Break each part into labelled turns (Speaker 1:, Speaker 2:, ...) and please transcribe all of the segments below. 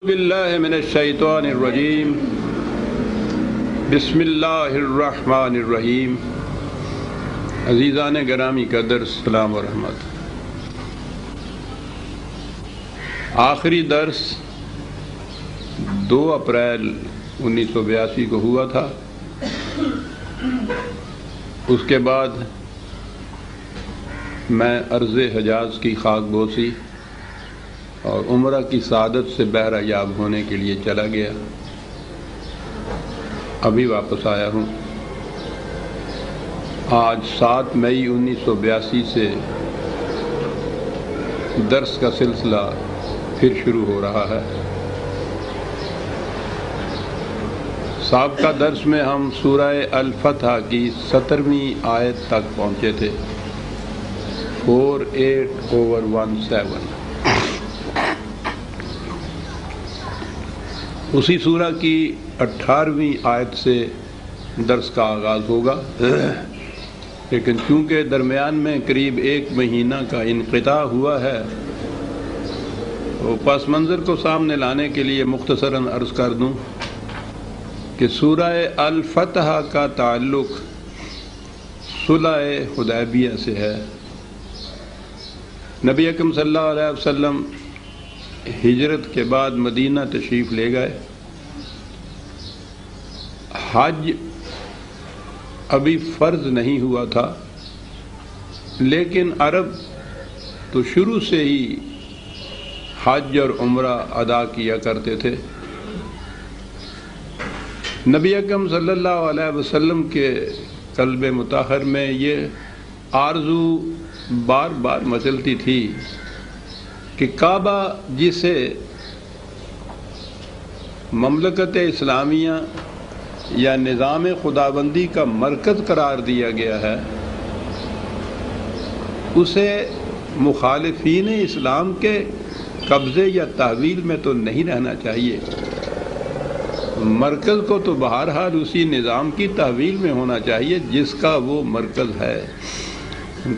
Speaker 1: باللہ من الشیطان الرجیم بسم اللہ الرحمن الرحیم۔ عزیزان گرامی قدر، سلام و رحمت۔ آخری درس 2 اپریل 1982 کو ہوا تھا۔ اس کے بعد میں ارض حجاز کی خاک بوسی اور عمرہ کی سعادت سے بہرہ یاب ہونے کے لیے چلا گیا۔ ابھی واپس آیا ہوں۔ آج 7 مئی 1982 سے درس کا سلسلہ پھر شروع ہو رہا ہے۔ سابقہ درس میں ہم سورہ الفتح کی 17ویں آیت تک پہنچے تھے، 48/17۔ اسی سورہ کی 18ویں آیت سے درس کا آغاز ہوگا، لیکن چونکہ درمیان میں قریب 1 مہینہ کا انقطاع ہوا ہے، تو پس منظر کو سامنے لانے کے لیے مختصراً عرض کر دوں کہ سورہ الفتح کا تعلق صلح حدیبیہ سے ہے۔ نبی اکرم صلی اللہ علیہ وسلم ہجرت کے بعد مدینہ تشریف لے گئے۔ حج ابھی فرض نہیں ہوا تھا، لیکن عرب تو شروع سے ہی حج اور عمرہ ادا کیا کرتے تھے۔ نبی اکرم صلی اللہ علیہ وسلم کے قلب مطہر میں یہ آرزو بار بار مچلتی تھی کہ کعبہ جسے مملکت اسلامیہ یا نظام خداوندی کا مرکز قرار دیا گیا ہے، اسے مخالفین اسلام کے قبضے یا تحویل میں تو نہیں رہنا چاہیے۔ مرکز کو تو بہرحال اسی نظام کی تحویل میں ہونا چاہیے جس کا وہ مرکز ہے۔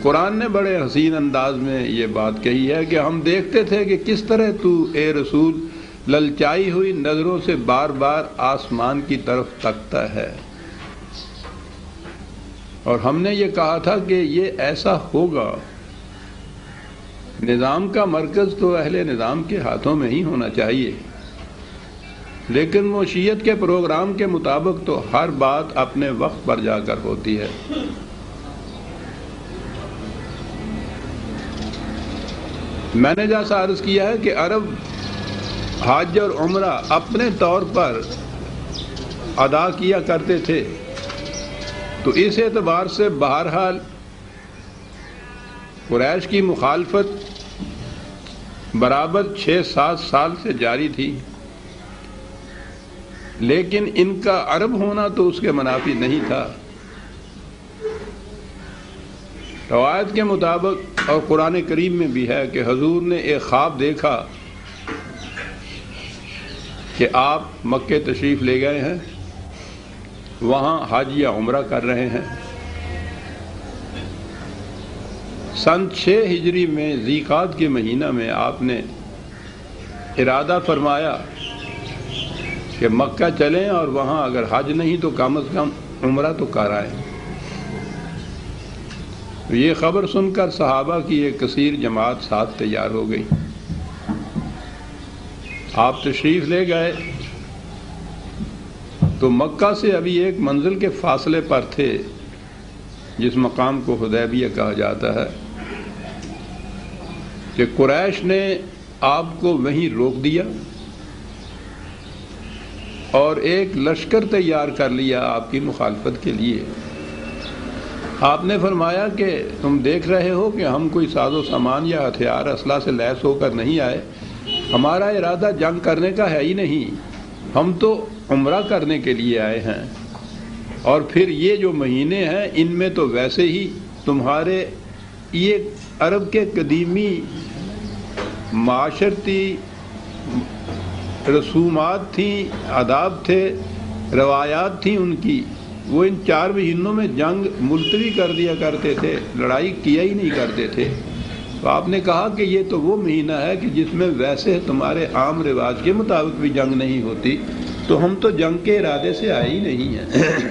Speaker 1: قرآن نے بڑے حسین انداز میں یہ بات کہی ہے کہ ہم دیکھتے تھے کہ کس طرح تو اے رسول للچائی ہوئی نظروں سے بار بار آسمان کی طرف تکتا ہے، اور ہم نے یہ کہا تھا کہ یہ ایسا ہوگا۔ نظام کا مرکز تو اہل نظام کے ہاتھوں میں ہی ہونا چاہیے، لیکن معیشت کے پروگرام کے مطابق تو ہر بات اپنے وقت پر جا کر ہوتی ہے۔ میں نے جیسا عرض کیا ہے کہ عرب حج اور عمرہ اپنے طور پر ادا کیا کرتے تھے، تو اس اعتبار سے بہرحال قریش کی مخالفت برابر 6-7 سال سے جاری تھی، لیکن ان کا عرب ہونا تو اس کے منافی نہیں تھا۔ روایت کے مطابق اور قرآن کریم میں بھی ہے کہ حضور نے ایک خواب دیکھا کہ آپ مکہ تشریف لے گئے ہیں، وہاں حج یا عمرہ کر رہے ہیں۔ سن 6 ہجری میں ذی قعدہ کے مہینہ میں آپ نے ارادہ فرمایا کہ مکہ چلیں اور وہاں اگر حج نہیں تو کم از کم عمرہ تو کر آئیں۔ یہ خبر سن کر صحابہ کی ایک کثیر جماعت ساتھ تیار ہو گئی۔ آپ تشریف لے گئے تو مکہ سے ابھی ایک منزل کے فاصلے پر تھے، جس مقام کو حدیبیہ کہا جاتا ہے، کہ قریش نے آپ کو وہیں روک دیا اور ایک لشکر تیار کر لیا آپ کی مخالفت کے لیے۔ آپ نے فرمایا کہ تم دیکھ رہے ہو کہ ہم کوئی ساز و سامان یا ہتھیار اسلحہ سے لیس ہو کر نہیں آئے، ہمارا ارادہ جنگ کرنے کا ہے ہی نہیں، ہم تو عمرہ کرنے کے لیے آئے ہیں، اور پھر یہ جو مہینے ہیں ان میں تو ویسے ہی تمہارے یہ عرب کے قدیمی معاشرتی رسومات تھیں، آداب تھے، روایات تھیں ان کی، وہ ان 4 مہینوں میں جنگ ملتوی کر دیا کرتے تھے، لڑائی کیا ہی نہیں کرتے تھے۔ تو آپ نے کہا کہ یہ تو وہ مہینہ ہے کہ جس میں ویسے تمہارے عام رواج کے مطابق بھی جنگ نہیں ہوتی، تو ہم تو جنگ کے ارادے سے آئے ہی نہیں ہیں۔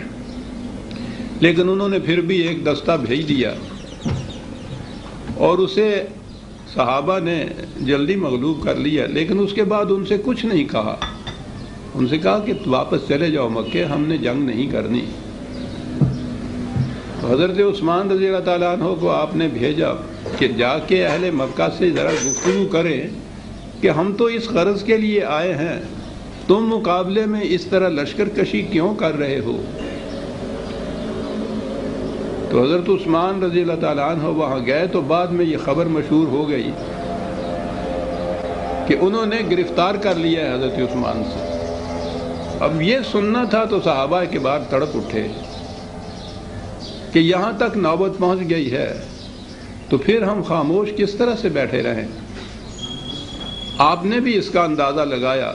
Speaker 1: لیکن انہوں نے پھر بھی ایک دستہ بھیج دیا اور اسے صحابہ نے جلدی مغلوب کر لیا، لیکن اس کے بعد ان سے کچھ نہیں کہا۔ ان سے کہا کہ واپس چلے جاؤ مکے، ہم نے جنگ نہیں کرنی۔ حضرت عثمان رضی اللہ تعالیٰ عنہ کو آپ نے بھیجا کہ جا کے اہل مکہ سے ذرا گفتگو کریں کہ ہم تو اس غرض کے لیے آئے ہیں، تم مقابلے میں اس طرح لشکر کشی کیوں کر رہے ہو؟ تو حضرت عثمان رضی اللہ تعالیٰ عنہ وہاں گئے تو بعد میں یہ خبر مشہور ہو گئی کہ انہوں نے گرفتار کر لیا ہے حضرت عثمان سے۔ اب یہ سننا تھا تو صحابہ کے بعد تڑپ اٹھے کہ یہاں تک نوبت پہنچ گئی ہے، تو پھر ہم خاموش کس طرح سے بیٹھے رہیں؟ آپ نے بھی اس کا اندازہ لگایا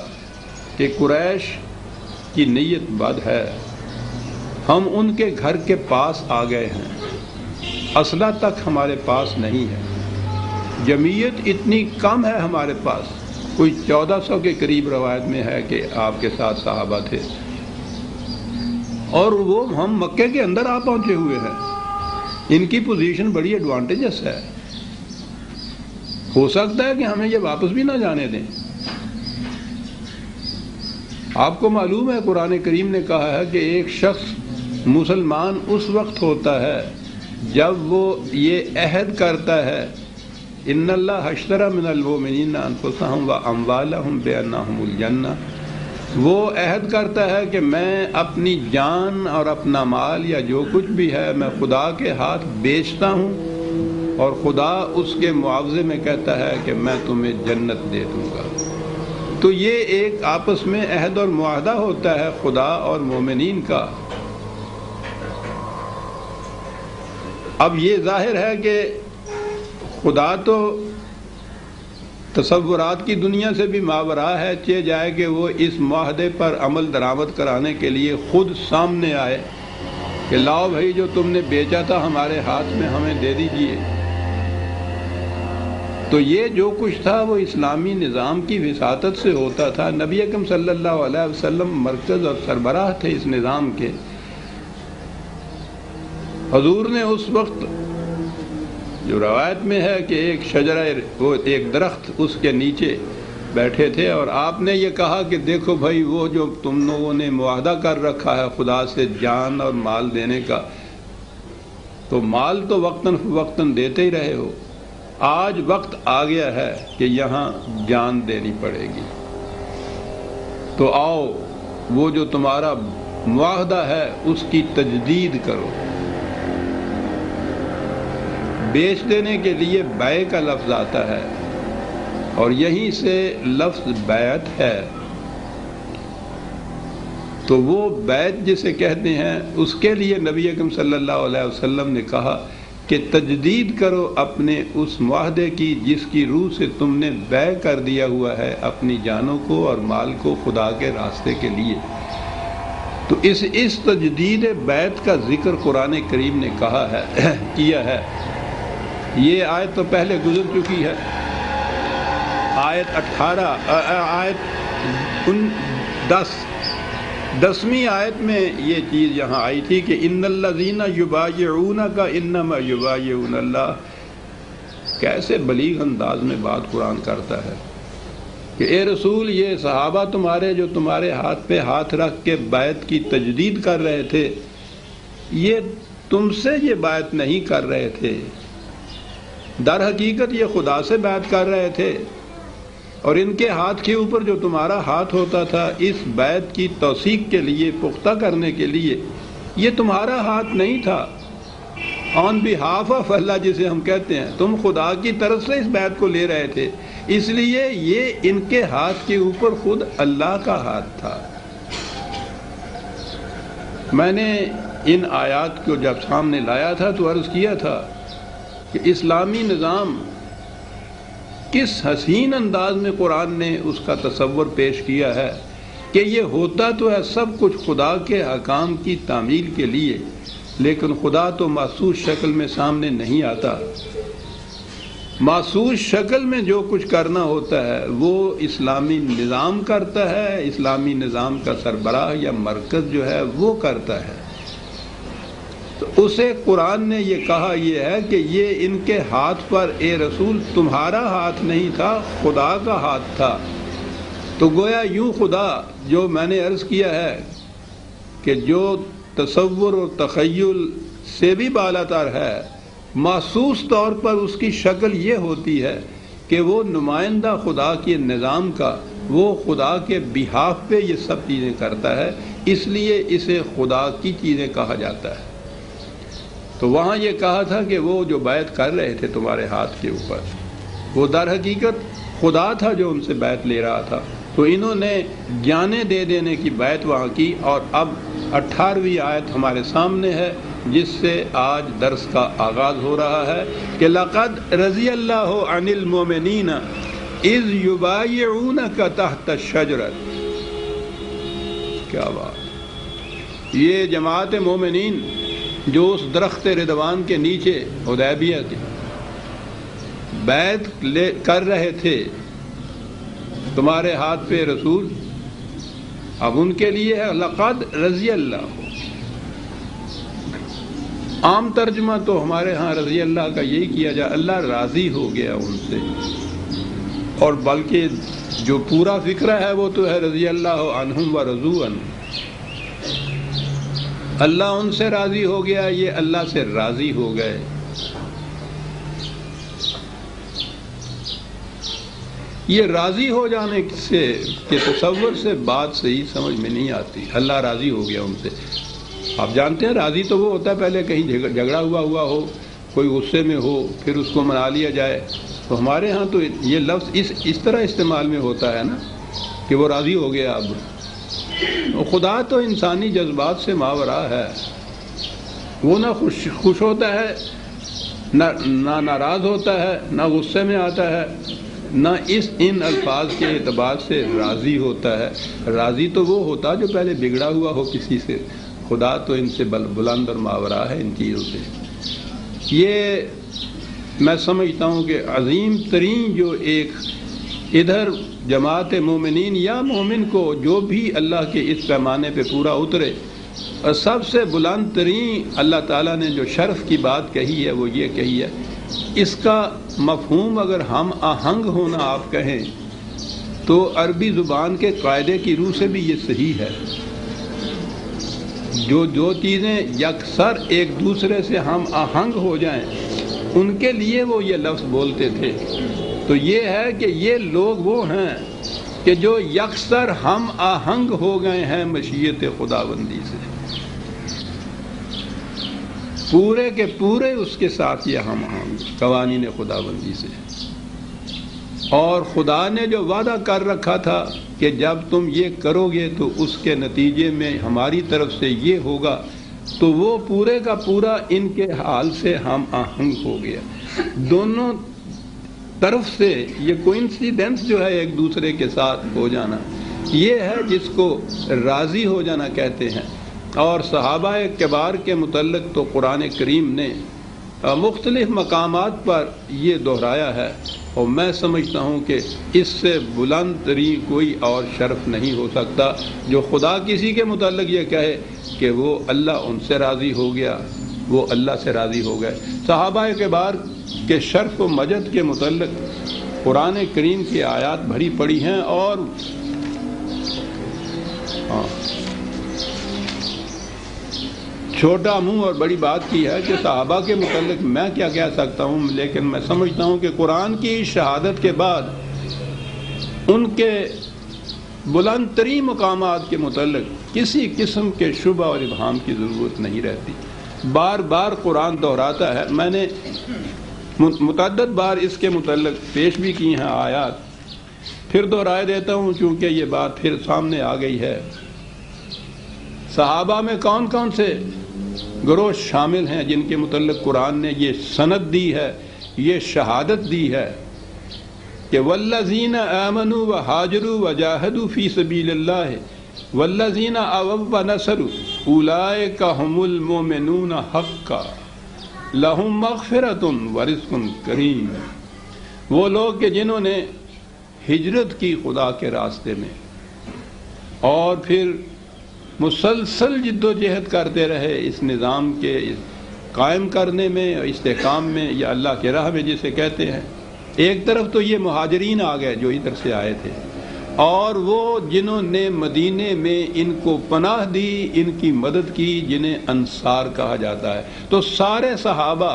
Speaker 1: کہ قریش کی نیت بد ہے، ہم ان کے گھر کے پاس آ گئے ہیں، اسلحہ تک ہمارے پاس نہیں ہے، جمعیت اتنی کم ہے ہمارے پاس، کوئی 1400 کے قریب روایت میں ہے کہ آپ کے ساتھ صحابہ تھے، اور وہ ہم مکے کے اندر آ پہنچے ہوئے ہیں، ان کی پوزیشن بڑی ایڈوانٹیجس ہے، ہو سکتا ہے کہ ہمیں یہ واپس بھی نہ جانے دیں۔ آپ کو معلوم ہے قرآن کریم نے کہا ہے کہ ایک شخص مسلمان اس وقت ہوتا ہے جب وہ یہ عہد کرتا ہے ان اللہ اشتری من المؤمنین انفسهم واموالهم بان الجنہ، وہ عہد کرتا ہے کہ میں اپنی جان اور اپنا مال یا جو کچھ بھی ہے میں خدا کے ہاتھ بیچتا ہوں، اور خدا اس کے معاوضے میں کہتا ہے کہ میں تمہیں جنت دے دوں گا۔ تو یہ ایک آپس میں عہد اور معاہدہ ہوتا ہے خدا اور مومنین کا۔ اب یہ ظاہر ہے کہ خدا تو تصورات کی دنیا سے بھی ماوراء ہے، چہ جائے کہ وہ اس معاہدے پر عمل درآمد کرانے کے لیے خود سامنے آئے کہ لاؤ بھائی جو تم نے بیچا تھا ہمارے ہاتھ میں ہمیں دے دیجئے۔ تو یہ جو کچھ تھا وہ اسلامی نظام کی وساطت سے ہوتا تھا۔ نبی اکرم صلی اللہ علیہ وسلم مرکز اور سربراہ تھے اس نظام کے۔ حضور نے اس وقت جو روایت میں ہے کہ ایک شجرہ، وہ ایک درخت، اس کے نیچے بیٹھے تھے اور آپ نے یہ کہا کہ دیکھو بھائی وہ جو تم لوگوں نے معاہدہ کر رکھا ہے خدا سے جان اور مال دینے کا، تو مال تو وقتاً فوقتاً دیتے ہی رہے ہو، آج وقت آ گیا ہے کہ یہاں جان دینی پڑے گی، تو آؤ وہ جو تمہارا معاہدہ ہے اس کی تجدید کرو۔ بیچ دینے کے لیے بیع کا لفظ آتا ہے اور یہیں سے لفظ بیعت ہے، تو وہ بیعت جسے کہتے ہیں اس کے لیے نبی اکرم صلی اللہ علیہ وسلم نے کہا کہ تجدید کرو اپنے اس معاہدے کی جس کی روح سے تم نے بیع کر دیا ہوا ہے اپنی جانوں کو اور مال کو خدا کے راستے کے لیے۔ تو اس تجدید بیعت کا ذکر قرآن کریم نے کہا ہے، کیا ہے۔ یہ آیت تو پہلے گزر چکی ہے، آیت 10ویں آیت میں یہ چیز یہاں آئی تھی کہ ان الذین یبایعونک انما یبایعون اللہ۔ کیسے بلیغ انداز میں بات قرآن کرتا ہے کہ اے رسول یہ صحابہ تمہارے جو تمہارے ہاتھ پہ ہاتھ رکھ کے بیعت کی تجدید کر رہے تھے، یہ تم سے یہ بیعت نہیں کر رہے تھے، در حقیقت یہ خدا سے بیعت کر رہے تھے، اور ان کے ہاتھ کے اوپر جو تمہارا ہاتھ ہوتا تھا اس بیعت کی توثیق کے لیے، پختہ کرنے کے لیے، یہ تمہارا ہاتھ نہیں تھا، آن بہاف آف اللہ جسے ہم کہتے ہیں، تم خدا کی طرف سے اس بیعت کو لے رہے تھے، اس لیے یہ ان کے ہاتھ کے اوپر خود اللہ کا ہاتھ تھا۔ میں نے ان آیات کو جب سامنے لایا تھا تو عرض کیا تھا کہ اسلامی نظام کس حسین انداز میں قرآن نے اس کا تصور پیش کیا ہے کہ یہ ہوتا تو ہے سب کچھ خدا کے احکام کی تعمیل کے لیے، لیکن خدا تو محسوس شکل میں سامنے نہیں آتا۔ محسوس شکل میں جو کچھ کرنا ہوتا ہے وہ اسلامی نظام کرتا ہے، اسلامی نظام کا سربراہ یا مرکز جو ہے وہ کرتا ہے۔ تو اسے قرآن نے یہ کہا یہ ہے کہ یہ ان کے ہاتھ پر اے رسول تمہارا ہاتھ نہیں تھا، خدا کا ہاتھ تھا۔ تو گویا یوں خدا جو میں نے عرض کیا ہے کہ جو تصور اور تخیل سے بھی بالا تر ہے، محسوس طور پر اس کی شکل یہ ہوتی ہے کہ وہ نمائندہ خدا کے نظام کا، وہ خدا کے بہاف پہ یہ سب چیزیں کرتا ہے، اس لیے اسے خدا کی چیزیں کہا جاتا ہے۔ تو وہاں یہ کہا تھا کہ وہ جو بیعت کر رہے تھے تمہارے ہاتھ کے اوپر، وہ در حقیقت خدا تھا جو ان سے بیعت لے رہا تھا۔ تو انہوں نے جانیں دے دینے کی بیعت وہاں کی، اور اب 18ویں آیت ہمارے سامنے ہے جس سے آج درس کا آغاز ہو رہا ہے کہ لَقَدْ رَضِيَ اللَّهُ عَنِ الْمُؤْمِنِينَ إِذْ يُبَايِعُونَكَ تَحْتَ الشَّجْرَةِ۔ کیا بات! یہ جماعت مومنین جو اس درخت رضوان کے نیچے حدیبیہ کے بیعت کر رہے تھے تمہارے ہاتھ پہ رسول، اب ان کے لیے ہے لقد رضی اللہ۔ عام ترجمہ تو ہمارے ہاں رضی اللہ کا یہی کیا جائے، اللہ راضی ہو گیا ان سے، اور بلکہ جو پورا فکرہ ہے وہ تو ہے رضی اللہ عنہم ورضوا عنہ، اللہ ان سے راضی ہو گیا، یہ اللہ سے راضی ہو گئے۔ یہ راضی ہو جانے سے کہ تصور سے بات صحیح سمجھ میں نہیں آتی۔ اللہ راضی ہو گیا ان سے۔ آپ جانتے ہیں راضی تو وہ ہوتا ہے پہلے کہیں جھگڑا ہوا ہو، کوئی غصے میں ہو، پھر اس کو منا لیا جائے۔ تو ہمارے ہاں تو یہ لفظ اس طرح استعمال میں ہوتا ہے نا کہ وہ راضی ہو گیا۔ اب خدا تو انسانی جذبات سے ماورا ہے، وہ نہ خوش ہوتا ہے، نہ ناراض ہوتا ہے، نہ غصے میں آتا ہے، نہ ان الفاظ کے اعتبار سے راضی ہوتا ہے۔ راضی تو وہ ہوتا جو پہلے بگڑا ہوا ہو کسی سے، خدا تو ان سے بلند اور ماورا ہے ان چیزوں سے۔ یہ میں سمجھتا ہوں کہ عظیم ترین جو ایک ادھر جماعت مومنین یا مومن کو جو بھی اللہ کے اس پیمانے پہ پورا اترے، اور سب سے بلند ترین اللہ تعالیٰ نے جو شرف کی بات کہی ہے وہ یہ کہی ہے، اس کا مفہوم اگر ہم آہنگ ہونا آپ کہیں تو عربی زبان کے قاعدے کی روح سے بھی یہ صحیح ہے۔ جو چیزیں یکسر ایک دوسرے سے ہم آہنگ ہو جائیں ان کے لیے وہ یہ لفظ بولتے تھے۔ تو یہ ہے کہ یہ لوگ وہ ہیں کہ جو یکسر ہم آہنگ ہو گئے ہیں مشیت خداوندی سے، پورے کے پورے اس کے ساتھ یہ ہم آہنگ قوانین خداوندی سے۔ اور خدا نے جو وعدہ کر رکھا تھا کہ جب تم یہ کرو گے تو اس کے نتیجے میں ہماری طرف سے یہ ہوگا، تو وہ پورے کا پورا ان کے حال سے ہم آہنگ ہو گیا۔ دونوں طرف سے یہ کوئنسیڈنس جو ہے ایک دوسرے کے ساتھ ہو جانا، یہ ہے جس کو راضی ہو جانا کہتے ہیں۔ اور صحابہ کبار کے متعلق تو قرآن کریم نے مختلف مقامات پر یہ دہرایا ہے، اور میں سمجھتا ہوں کہ اس سے بلند ترین کوئی اور شرف نہیں ہو سکتا جو خدا کسی کے متعلق یہ کہے کہ وہ اللہ ان سے راضی ہو گیا، وہ اللہ سے راضی ہو گئے۔ صحابہ کبار کے شرف و مجد کے متعلق قرآن کریم کی آیات بھری پڑی ہیں، اور چھوٹا منہ اور بڑی بات کی ہے کہ صحابہ کے متعلق میں کیا کہہ سکتا ہوں، لیکن میں سمجھتا ہوں کہ قرآن کی شہادت کے بعد ان کے بلند ترین مقامات کے متعلق کسی قسم کے شبہ اور ابہام کی ضرورت نہیں رہتی۔ بار بار قرآن دہراتا ہے، میں نے متعدد بار اس کے متعلق پیش بھی کی ہیں آیات، پھر دہرائے دیتا ہوں چونکہ یہ بات پھر سامنے آ گئی ہے۔ صحابہ میں کون کون سے گروہ شامل ہیں جن کے متعلق قرآن نے یہ سند دی ہے، یہ شہادت دی ہے کہ والذین آمنوا وہاجروا وجاہدوا فی سبیل اللہ والذین آووا ونصروا اولئک هم المؤمنون حقا لہم مغفرۃ ورزق کریم۔ وہ لوگ کہ جنہوں نے ہجرت کی خدا کے راستے میں اور پھر مسلسل جد و جہد کرتے رہے اس نظام کے قائم کرنے میں اور استحکام میں یا اللہ کے راہ میں جسے کہتے ہیں. ایک طرف تو یہ مہاجرین آ گئے جو ادھر سے آئے تھے، اور وہ جنہوں نے مدینے میں ان کو پناہ دی، ان کی مدد کی، جنہیں انصار کہا جاتا ہے. تو سارے صحابہ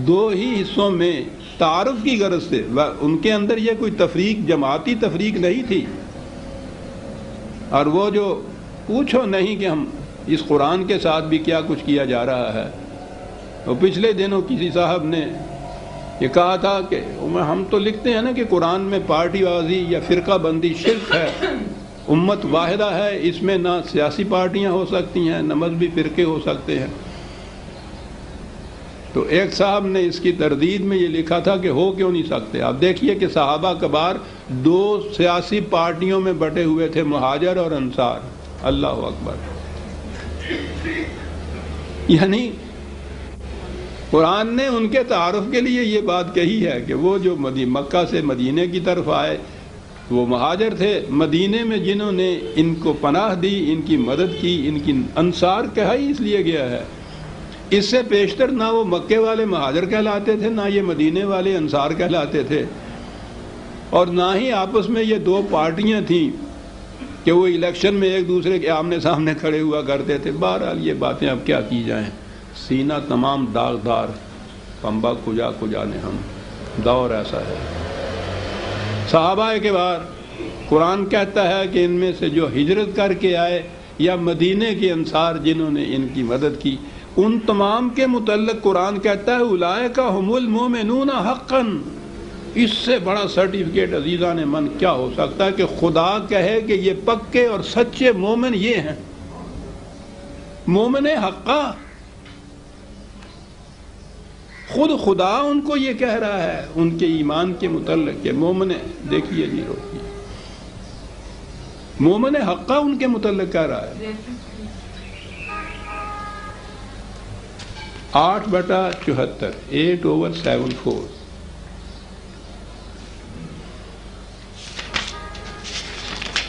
Speaker 1: دو ہی حصوں میں تعارف کی غرض سے، ان کے اندر یہ کوئی تفریق، جماعتی تفریق نہیں تھی. اور وہ جو پوچھو نہیں کہ ہم اس قرآن کے ساتھ بھی کیا کچھ کیا جا رہا ہے. اور پچھلے دنوں کسی صاحب نے یہ کہا تھا کہ ہم تو لکھتے ہیں نا کہ قرآن میں پارٹی بازی یا فرقہ بندی شرک ہے، امت واحدہ ہے، اس میں نہ سیاسی پارٹیاں ہو سکتی ہیں نہ مذہبی فرقے ہو سکتے ہیں. تو ایک صاحب نے اس کی تردید میں یہ لکھا تھا کہ ہو کیوں نہیں سکتے. آپ دیکھیے کہ صحابہ کبار دو سیاسی پارٹیوں میں بٹے ہوئے تھے، مہاجر اور انصار. اللہ اکبر. یعنی قرآن نے ان کے تعارف کے لیے یہ بات کہی ہے کہ وہ جو مکہ سے مدینے کی طرف آئے وہ مہاجر تھے، مدینے میں جنہوں نے ان کو پناہ دی، ان کی مدد کی، ان کی انصار کہا ہی اس لیے گیا ہے. اس سے پیشتر نہ وہ مکے والے مہاجر کہلاتے تھے، نہ یہ مدینے والے انصار کہلاتے تھے، اور نہ ہی آپس میں یہ دو پارٹیاں تھیں کہ وہ الیکشن میں ایک دوسرے کے آمنے سامنے کھڑے ہوا کرتے تھے. بہرحال یہ باتیں اب کیا کی جائیں. سینہ تمام داغدار، پنبہ کجا کجا نے ہم، دور ایسا ہے. صحابہ کے بار قرآن کہتا ہے کہ ان میں سے جو ہجرت کر کے آئے یا مدینے کے انصار جنہوں نے ان کی مدد کی، ان تمام کے متعلق قرآن کہتا ہے اولئک ھم المؤمنون حقا. اس سے بڑا سرٹیفکیٹ عزیزان من کیا ہو سکتا ہے کہ خدا کہے کہ یہ پکے اور سچے مومن یہ ہیں. مومن حقا، خود خدا ان کو یہ کہہ رہا ہے ان کے ایمان کے متعلق کہ مومن، دیکھیے جی روکیے، مومن حقا ان کے متعلق کہہ رہا ہے. 8/74، 8/74.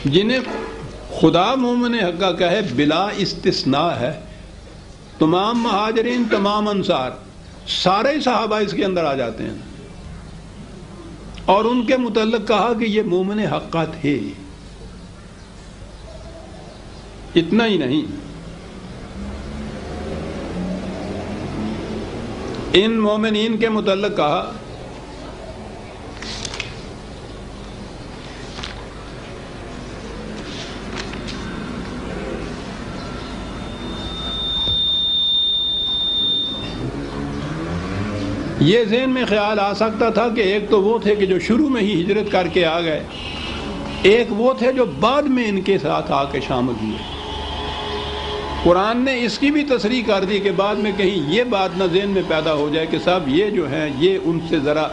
Speaker 1: جنہیں خدا مومن حقا کہے بلا استثناء ہے. تمام مہاجرین، تمام انصار، سارے صحابہ اس کے اندر آ جاتے ہیں. اور ان کے متعلق کہا کہ یہ مومن حقا تھے. اتنا ہی نہیں، ان مومنین کے متعلق کہا یہ ذہن میں خیال آ سکتا تھا کہ ایک تو وہ تھے کہ جو شروع میں ہی ہجرت کر کے آ گئے، ایک وہ تھے جو بعد میں ان کے ساتھ آ کے شامل ہوئے. قرآن نے اس کی بھی تصریح کر دی کہ بعد میں کہیں یہ بات نہ ذہن میں پیدا ہو جائے کہ صاحب یہ جو ہیں یہ ان سے ذرا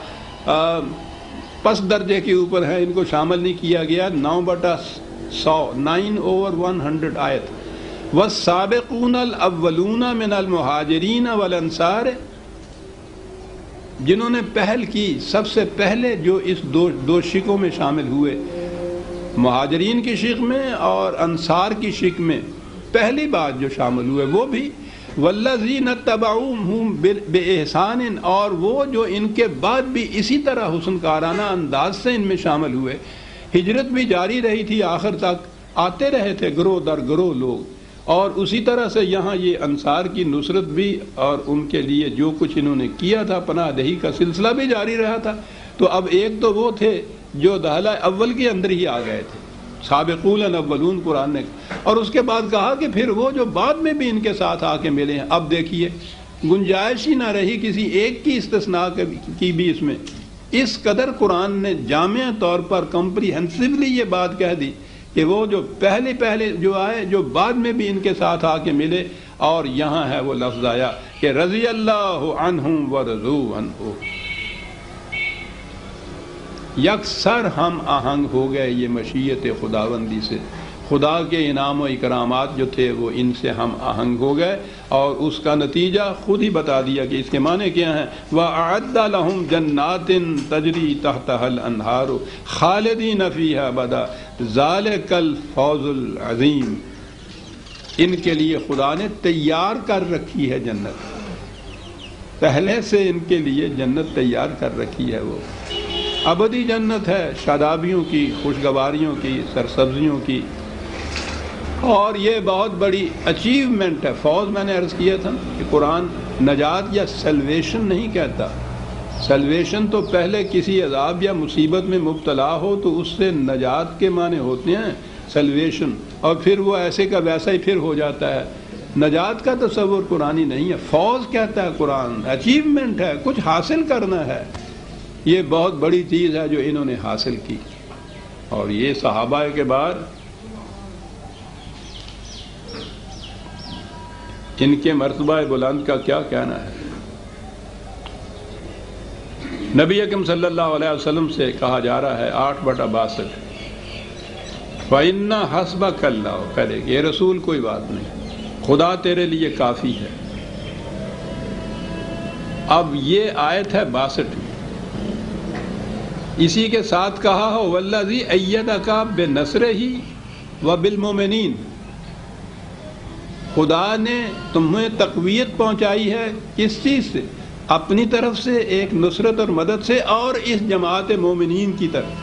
Speaker 1: پس درجے کے اوپر ہیں، ان کو شامل نہیں کیا گیا. 9/100، 9/100 آیت. والسابقون الاولون من المہاجرین والانصار، جنہوں نے پہل کی، سب سے پہلے جو اس دو شقوں میں شامل ہوئے، مہاجرین کی شق میں اور انصار کی شق میں، پہلی بات جو شامل ہوئے وہ بھی والذین اتبعوہم بإحسان، اور وہ جو ان کے بعد بھی اسی طرح حسن کارانہ انداز سے ان میں شامل ہوئے. ہجرت بھی جاری رہی تھی، آخر تک آتے رہے تھے گروہ در گروہ لوگ، اور اسی طرح سے یہاں یہ انصار کی نصرت بھی اور ان کے لیے جو کچھ انہوں نے کیا تھا، پناہ دہی کا سلسلہ بھی جاری رہا تھا. تو اب ایک تو وہ تھے جو دہلہ اول کے اندر ہی آ گئے تھے، سابقون الاولون قرآن نے، اور اس کے بعد کہا کہ پھر وہ جو بعد میں بھی ان کے ساتھ آ کے ملے ہیں. اب دیکھیے گنجائش ہی نہ رہی کسی ایک کی استثناء کی بھی اس میں. اس قدر قرآن نے جامع طور پر کمپریہنسولی یہ بات کہہ دی کہ وہ جو پہلے جو آئے، جو بعد میں بھی ان کے ساتھ آ کے ملے. اور یہاں ہے وہ لفظ آیا کہ رضی اللہ عنہم ورضوا عنہ، یکسر ہم آہنگ ہو گئے یہ مشیت خداوندی سے خدا کے انعام و اکرامات جو تھے وہ ان سے ہم آہنگ ہو گئے، اور اس کا نتیجہ خود ہی بتا دیا کہ اس کے معنی کیا ہیں۔ وَأَعَدَّ لَهُمْ جَنَّاتٍ تَجْرِي تَحْتَهَا الْأَنْهَارُ خَالِدِينَ فِيهَا أَبَدًا ذَلِكَ الْفَوْزُ الْعَظِيمُ۔ ان کے لیے خدا نے تیار کر رکھی ہے جنت، پہلے سے ان کے لیے جنت تیار کر رکھی ہے، وہ ابدی جنت ہے، شادابیوں کی، خوشگواریوں کی، سرسبزیوں کی، اور یہ بہت بڑی اچیومنٹ ہے۔ فوز میں نے عرض کیا تھا کہ قرآن نجات یا سیلویشن نہیں کہتا، سیلویشن تو پہلے کسی عذاب یا مصیبت میں مبتلا ہو تو اس سے نجات کے معنی ہوتے ہیں سیلویشن، اور پھر وہ ایسے کا ویسا ہی پھر ہو جاتا ہے۔ نجات کا تصور قرآنی نہیں ہے، فوز کہتا ہے قرآن، اچیومنٹ ہے، کچھ حاصل کرنا ہے۔ یہ بہت بڑی چیز ہے جو انہوں نے حاصل کی، اور یہ صحابہ کے بعد ان کے مرتبہ بلند کا کیا کہنا ہے۔ نبی اکرم صلی اللہ علیہ وسلم سے کہا جا رہا ہے 8/62 فَإِنَّ حَسْبَكَ اللَّهُ، کہہ دے کہ یہ رسول کوئی بات نہیں، خدا تیرے لیے کافی ہے۔ اب یہ آیت ہے 62، اسی کے ساتھ کہا ہو وَالَّذِي أَيَّدَكَ بِنَصْرِهِ وَبِالْمُؤْمِنِينَ، خدا نے تمہیں تقویت پہنچائی ہے کس چیز سے؟ اپنی طرف سے، ایک نصرت اور مدد سے، اور اس جماعت مومنین کی طرف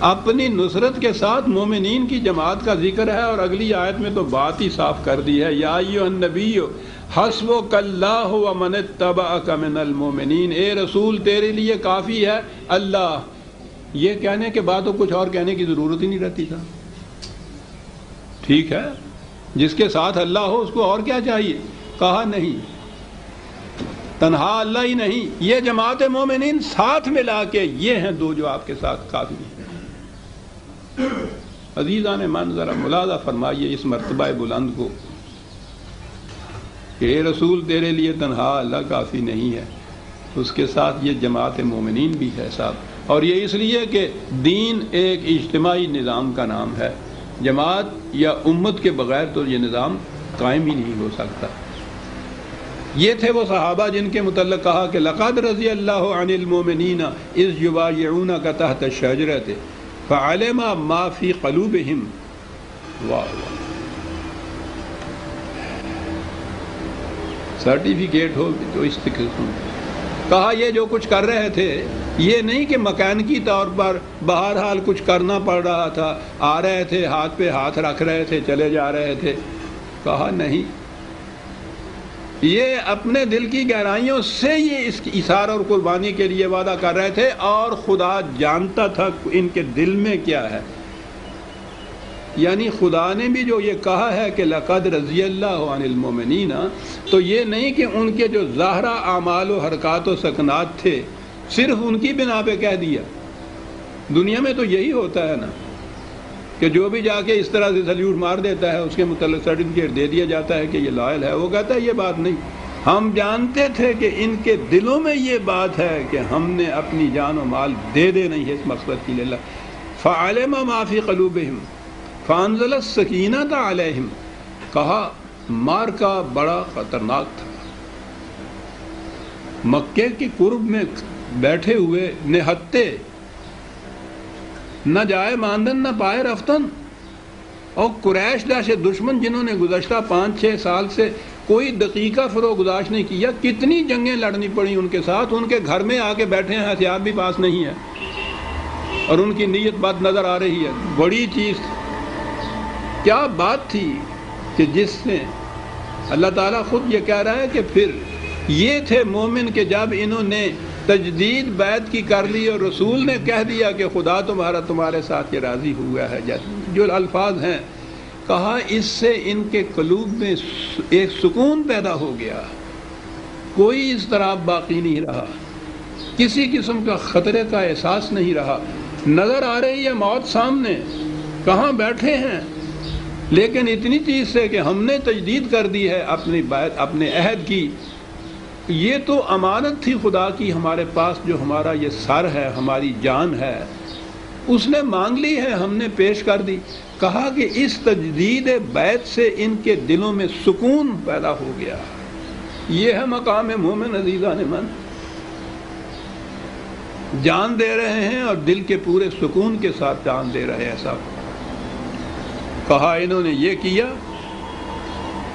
Speaker 1: اپنی نصرت کے ساتھ مومنین کی جماعت کا ذکر ہے، اور اگلی آیت میں تو بات ہی صاف کر دی ہے، یا ایھا النبی حسبک اللہ ومن اتبعک من المؤمنین، اے رسول تیرے لیے کافی ہے اللہ۔ یہ کہنے کے بعد تو کچھ اور کہنے کی ضرورت ہی نہیں رہتی تھا۔ ٹھیک ہے، جس کے ساتھ اللہ ہو اس کو اور کیا چاہیے؟ کہا نہیں، تنہا اللہ ہی نہیں، یہ جماعت مومنین ساتھ ملا کے یہ ہیں دو جو آپ کے ساتھ کافی ہیں۔ عزیزان من، ذرا ملاحظہ فرمائیے اس مرتبہ بلند کو کہ اے رسول تیرے لیے تنہا اللہ کافی نہیں ہے، اس کے ساتھ یہ جماعت مومنین بھی ہے ساتھ، اور یہ اس لیے کہ دین ایک اجتماعی نظام کا نام ہے، جماعت یا امت کے بغیر تو یہ نظام قائم ہی نہیں ہو سکتا۔ یہ تھے وہ صحابہ جن کے متعلق کہا کہ لقد رضی اللہ عن المؤمنین اذ یبایعونک تحت الشجرۃ فعلم ما فی قلوبہم۔ واہ واہ، سرٹیفکیٹ ہو تو اس قسم کہا یہ جو کچھ کر رہے تھے یہ نہیں کہ مکانکی طور پر بہرحال کچھ کرنا پڑ رہا تھا، آ رہے تھے ہاتھ پہ ہاتھ رکھ رہے تھے چلے جا رہے تھے، کہا نہیں، یہ اپنے دل کی گہرائیوں سے یہ اس ایثار اور قربانی کے لیے وعدہ کر رہے تھے، اور خدا جانتا تھا ان کے دل میں کیا ہے۔ یعنی خدا نے بھی جو یہ کہا ہے کہ لقد رضی اللہ عن المؤمنین، تو یہ نہیں کہ ان کے جو ظاہرہ اعمال و حرکات و سکنات تھے صرف ان کی بنا پہ کہہ دیا۔ دنیا میں تو یہی ہوتا ہے نا کہ جو بھی جا کے اس طرح سے سلیوٹ مار دیتا ہے اس کے متعلق سرٹیفکیٹ دے دیا جاتا ہے کہ یہ لائل ہے، وہ کہتا ہے یہ بات نہیں، ہم جانتے تھے کہ ان کے دلوں میں یہ بات ہے کہ ہم نے اپنی جان و مال دے نہیں ہے اس مقصد کے لیے۔ فعلم ما فی قلوبہم فانزل السکینۃ علیہم، کہا مارکا بڑا خطرناک تھا، مکے کے قرب میں بیٹھے ہوئے نہتے، نہ جائے ماندن نہ پائے رفتن، اور قریش جیسے دشمن جنہوں نے گزشتہ 5-6 سال سے کوئی دقیقہ فروگزاش نہیں کیا، کتنی جنگیں لڑنی پڑی ان کے ساتھ، ان کے گھر میں آ کے بیٹھے ہیں، ہتھیار بھی پاس نہیں ہے، اور ان کی نیت بد نظر آ رہی ہے۔ بڑی چیز کیا بات تھی کہ جس نے اللہ تعالیٰ خود یہ کہہ رہا ہے کہ پھر یہ تھے مومن کہ جب انہوں نے تجدید بیعت کی کر لی اور رسول نے کہہ دیا کہ خدا تمہارے ساتھ یہ راضی ہوا ہے، جو الفاظ ہیں کہا، اس سے ان کے قلوب میں ایک سکون پیدا ہو گیا، کوئی اضطراب باقی نہیں رہا، کسی قسم کا خطرے کا احساس نہیں رہا، نظر آ رہی ہے موت سامنے، کہاں بیٹھے ہیں، لیکن اتنی چیز سے کہ ہم نے تجدید کر دی ہے اپنی بیعت، اپنے عہد کی، یہ تو امانت تھی خدا کی ہمارے پاس، جو ہمارا یہ سر ہے، ہماری جان ہے، اس نے مانگ لی ہے، ہم نے پیش کر دی. کہا کہ اس تجدید بیت سے ان کے دلوں میں سکون پیدا ہو گیا. یہ ہے مقام مومن عزیزان من. جان دے رہے ہیں اور دل کے پورے سکون کے ساتھ جان دے رہے ہیں. صاحب کہا انہوں نے یہ کیا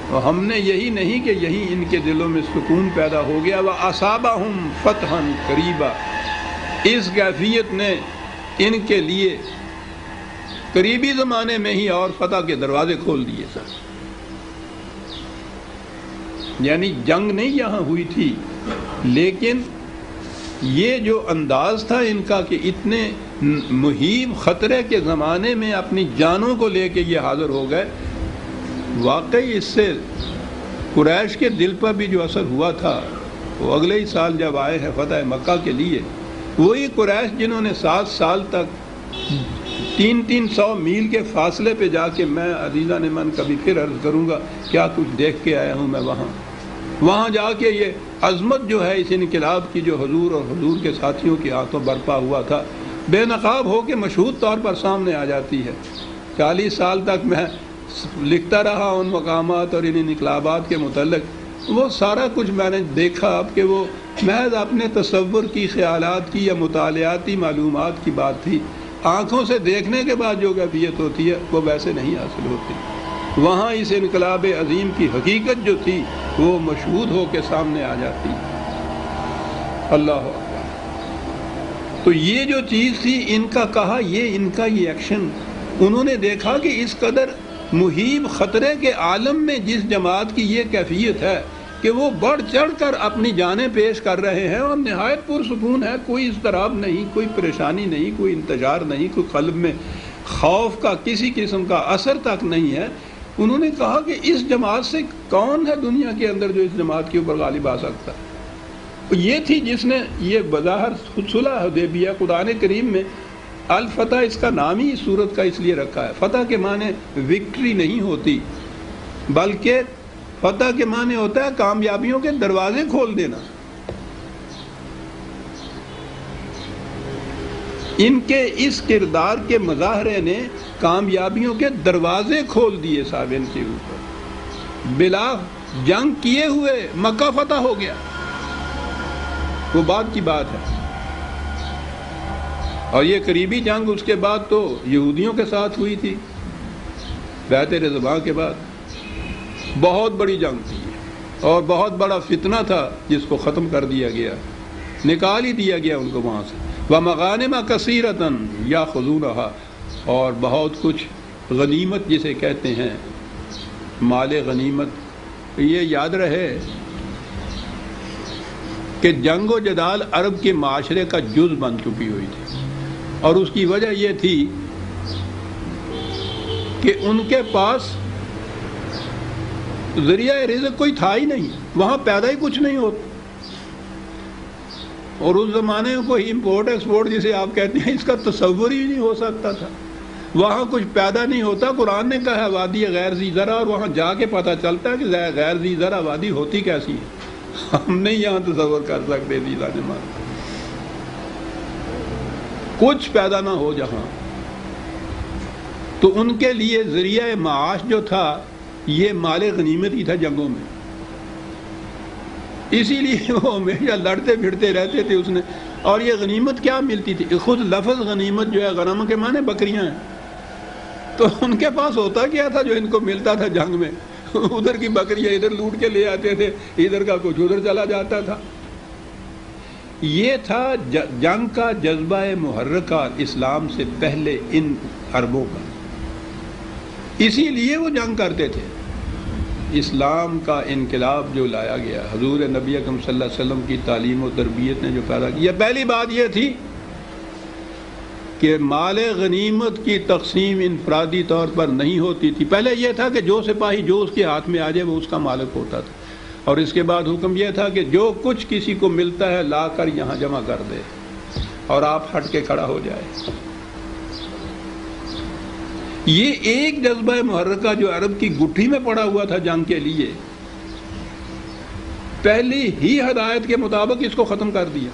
Speaker 1: اور ہم نے یہی نہیں کہ یہی ان کے دلوں میں سکون پیدا ہو گیا. وَأَصَابَهُمْ فَتْحًا قَرِيبًا، اس کیفیت نے ان کے لیے قریبی زمانے میں ہی اور فتح کے دروازے کھول دیے. سر یعنی جنگ نہیں یہاں ہوئی تھی، لیکن یہ جو انداز تھا ان کا کہ اتنے مہیب خطرے کے زمانے میں اپنی جانوں کو لے کے یہ حاضر ہو گئے، واقعی اس سے قریش کے دل پر بھی جو اثر ہوا تھا وہ اگلے ہی سال جب آئے ہیں فتح مکہ کے لیے، وہی قریش جنہوں نے 7 سال تک 300 میل کے فاصلے پہ جا کے، میں عزیزان من کبھی پھر عرض کروں گا کیا کچھ دیکھ کے آیا ہوں میں وہاں جا کے یہ عظمت جو ہے اس انقلاب کی جو حضور اور حضور کے ساتھیوں کے ہاتھوں برپا ہوا تھا، بے نقاب ہو کے مشہود طور پر سامنے آ جاتی ہے. 40 سال تک میں لکھتا رہا ان مقامات اور ان انقلابات کے متعلق، وہ سارا کچھ میں نے دیکھا اب کہ وہ محض اپنے تصور کی، خیالات کی یا مطالعاتی معلومات کی بات تھی. آنکھوں سے دیکھنے کے بعد جو کیفیت ہوتی ہے وہ ویسے نہیں حاصل ہوتی. وہاں اس انقلاب عظیم کی حقیقت جو تھی وہ مشہود ہو کے سامنے آ جاتی. اللہ اکبر. تو یہ جو چیز تھی ان کا کہا، یہ ان کا یہ ایکشن، انہوں نے دیکھا کہ اس قدر مہیب خطرے کے عالم میں جس جماعت کی یہ کیفیت ہے کہ وہ بڑھ چڑھ کر اپنی جانیں پیش کر رہے ہیں اور نہایت پرسکون ہے، کوئی اضطراب نہیں، کوئی پریشانی نہیں، کوئی انتشار نہیں، کوئی قلب میں خوف کا کسی قسم کا اثر تک نہیں ہے. انہوں نے کہا کہ اس جماعت سے کون ہے دنیا کے اندر جو اس جماعت کے اوپر غالب آ سکتا ہے. یہ تھی جس نے یہ بظاہر صلح حدیبیہ، قرآن کریم میں الفتح اس کا نام ہی اس صورت کا اس لیے رکھا ہے. فتح کے معنی وکٹری نہیں ہوتی، بلکہ فتح کے معنی ہوتا ہے کامیابیوں کے دروازے کھول دینا. ان کے اس کردار کے مظاہرے نے کامیابیوں کے دروازے کھول دیے صاحب ان کے اوپر. بلا جنگ کیے ہوئے مکہ فتح ہو گیا، وہ بعد کی بات ہے. اور یہ قریبی جنگ اس کے بعد تو یہودیوں کے ساتھ ہوئی تھی بیعت رضوان کے بعد. بہت بڑی جنگ تھی اور بہت بڑا فتنہ تھا جس کو ختم کر دیا گیا، نکال ہی دیا گیا ان کو وہاں سے. وَمَغَانِمَ كَثِيرَةً يَأْخُذُونَهَا، اور بہت کچھ غنیمت جسے کہتے ہیں، مال غنیمت. یہ یاد رہے کہ جنگ و جدال عرب کے معاشرے کا جز بن چکی ہوئی تھی، اور اس کی وجہ یہ تھی کہ ان کے پاس ذریعہ رزق کوئی تھا ہی نہیں، وہاں پیدا ہی کچھ نہیں ہوتا. اور اس زمانے میں کوئی امپورٹ ایکسپورٹ جسے آپ کہتے ہیں اس کا تصور ہی نہیں ہو سکتا تھا. وہاں کچھ پیدا نہیں ہوتا. قرآن نے کہا ہے وادی غیر ذی زرع، اور وہاں جا کے پتہ چلتا ہے کہ غیر ذی زرع وادی ہوتی کیسی ہے. ہم نہیں یہاں تصور کر سکتے دیدہ جماعت، کچھ پیدا نہ ہو جہاں. تو ان کے لیے ذریعہ معاش جو تھا یہ مال غنیمت ہی تھا جنگوں میں. اسی لیے وہ ہمیشہ لڑتے پھرتے رہتے تھے اس نے. اور یہ غنیمت کیا ملتی تھی؟ خود لفظ غنیمت جو ہے غنم کے معنی بکریاں ہیں. تو ان کے پاس ہوتا کیا تھا جو ان کو ملتا تھا جنگ میں؟ ادھر کی بکریاں ادھر لوٹ کے لے آتے تھے، ادھر کا کچھ ادھر چلا جاتا تھا. یہ تھا جنگ کا جذبہ محرکہ اسلام سے پہلے ان عربوں کا. اسی لیے وہ جنگ کرتے تھے. اسلام کا انقلاب جو لایا گیا، حضور نبی اکرم صلی اللہ علیہ وسلم کی تعلیم و تربیت نے جو پیدا کیا، پہلی بات یہ تھی کہ مال غنیمت کی تقسیم انفرادی طور پر نہیں ہوتی تھی. پہلے یہ تھا کہ جو سپاہی جو اس کے ہاتھ میں آ جائے وہ اس کا مالک ہوتا تھا. اور اس کے بعد حکم یہ تھا کہ جو کچھ کسی کو ملتا ہے لا کر یہاں جمع کر دے اور آپ ہٹ کے کھڑا ہو جائے. یہ ایک جذبہ محرکہ جو عرب کی گٹھی میں پڑا ہوا تھا جنگ کے لیے، پہلی ہی ہدایت کے مطابق اس کو ختم کر دیا.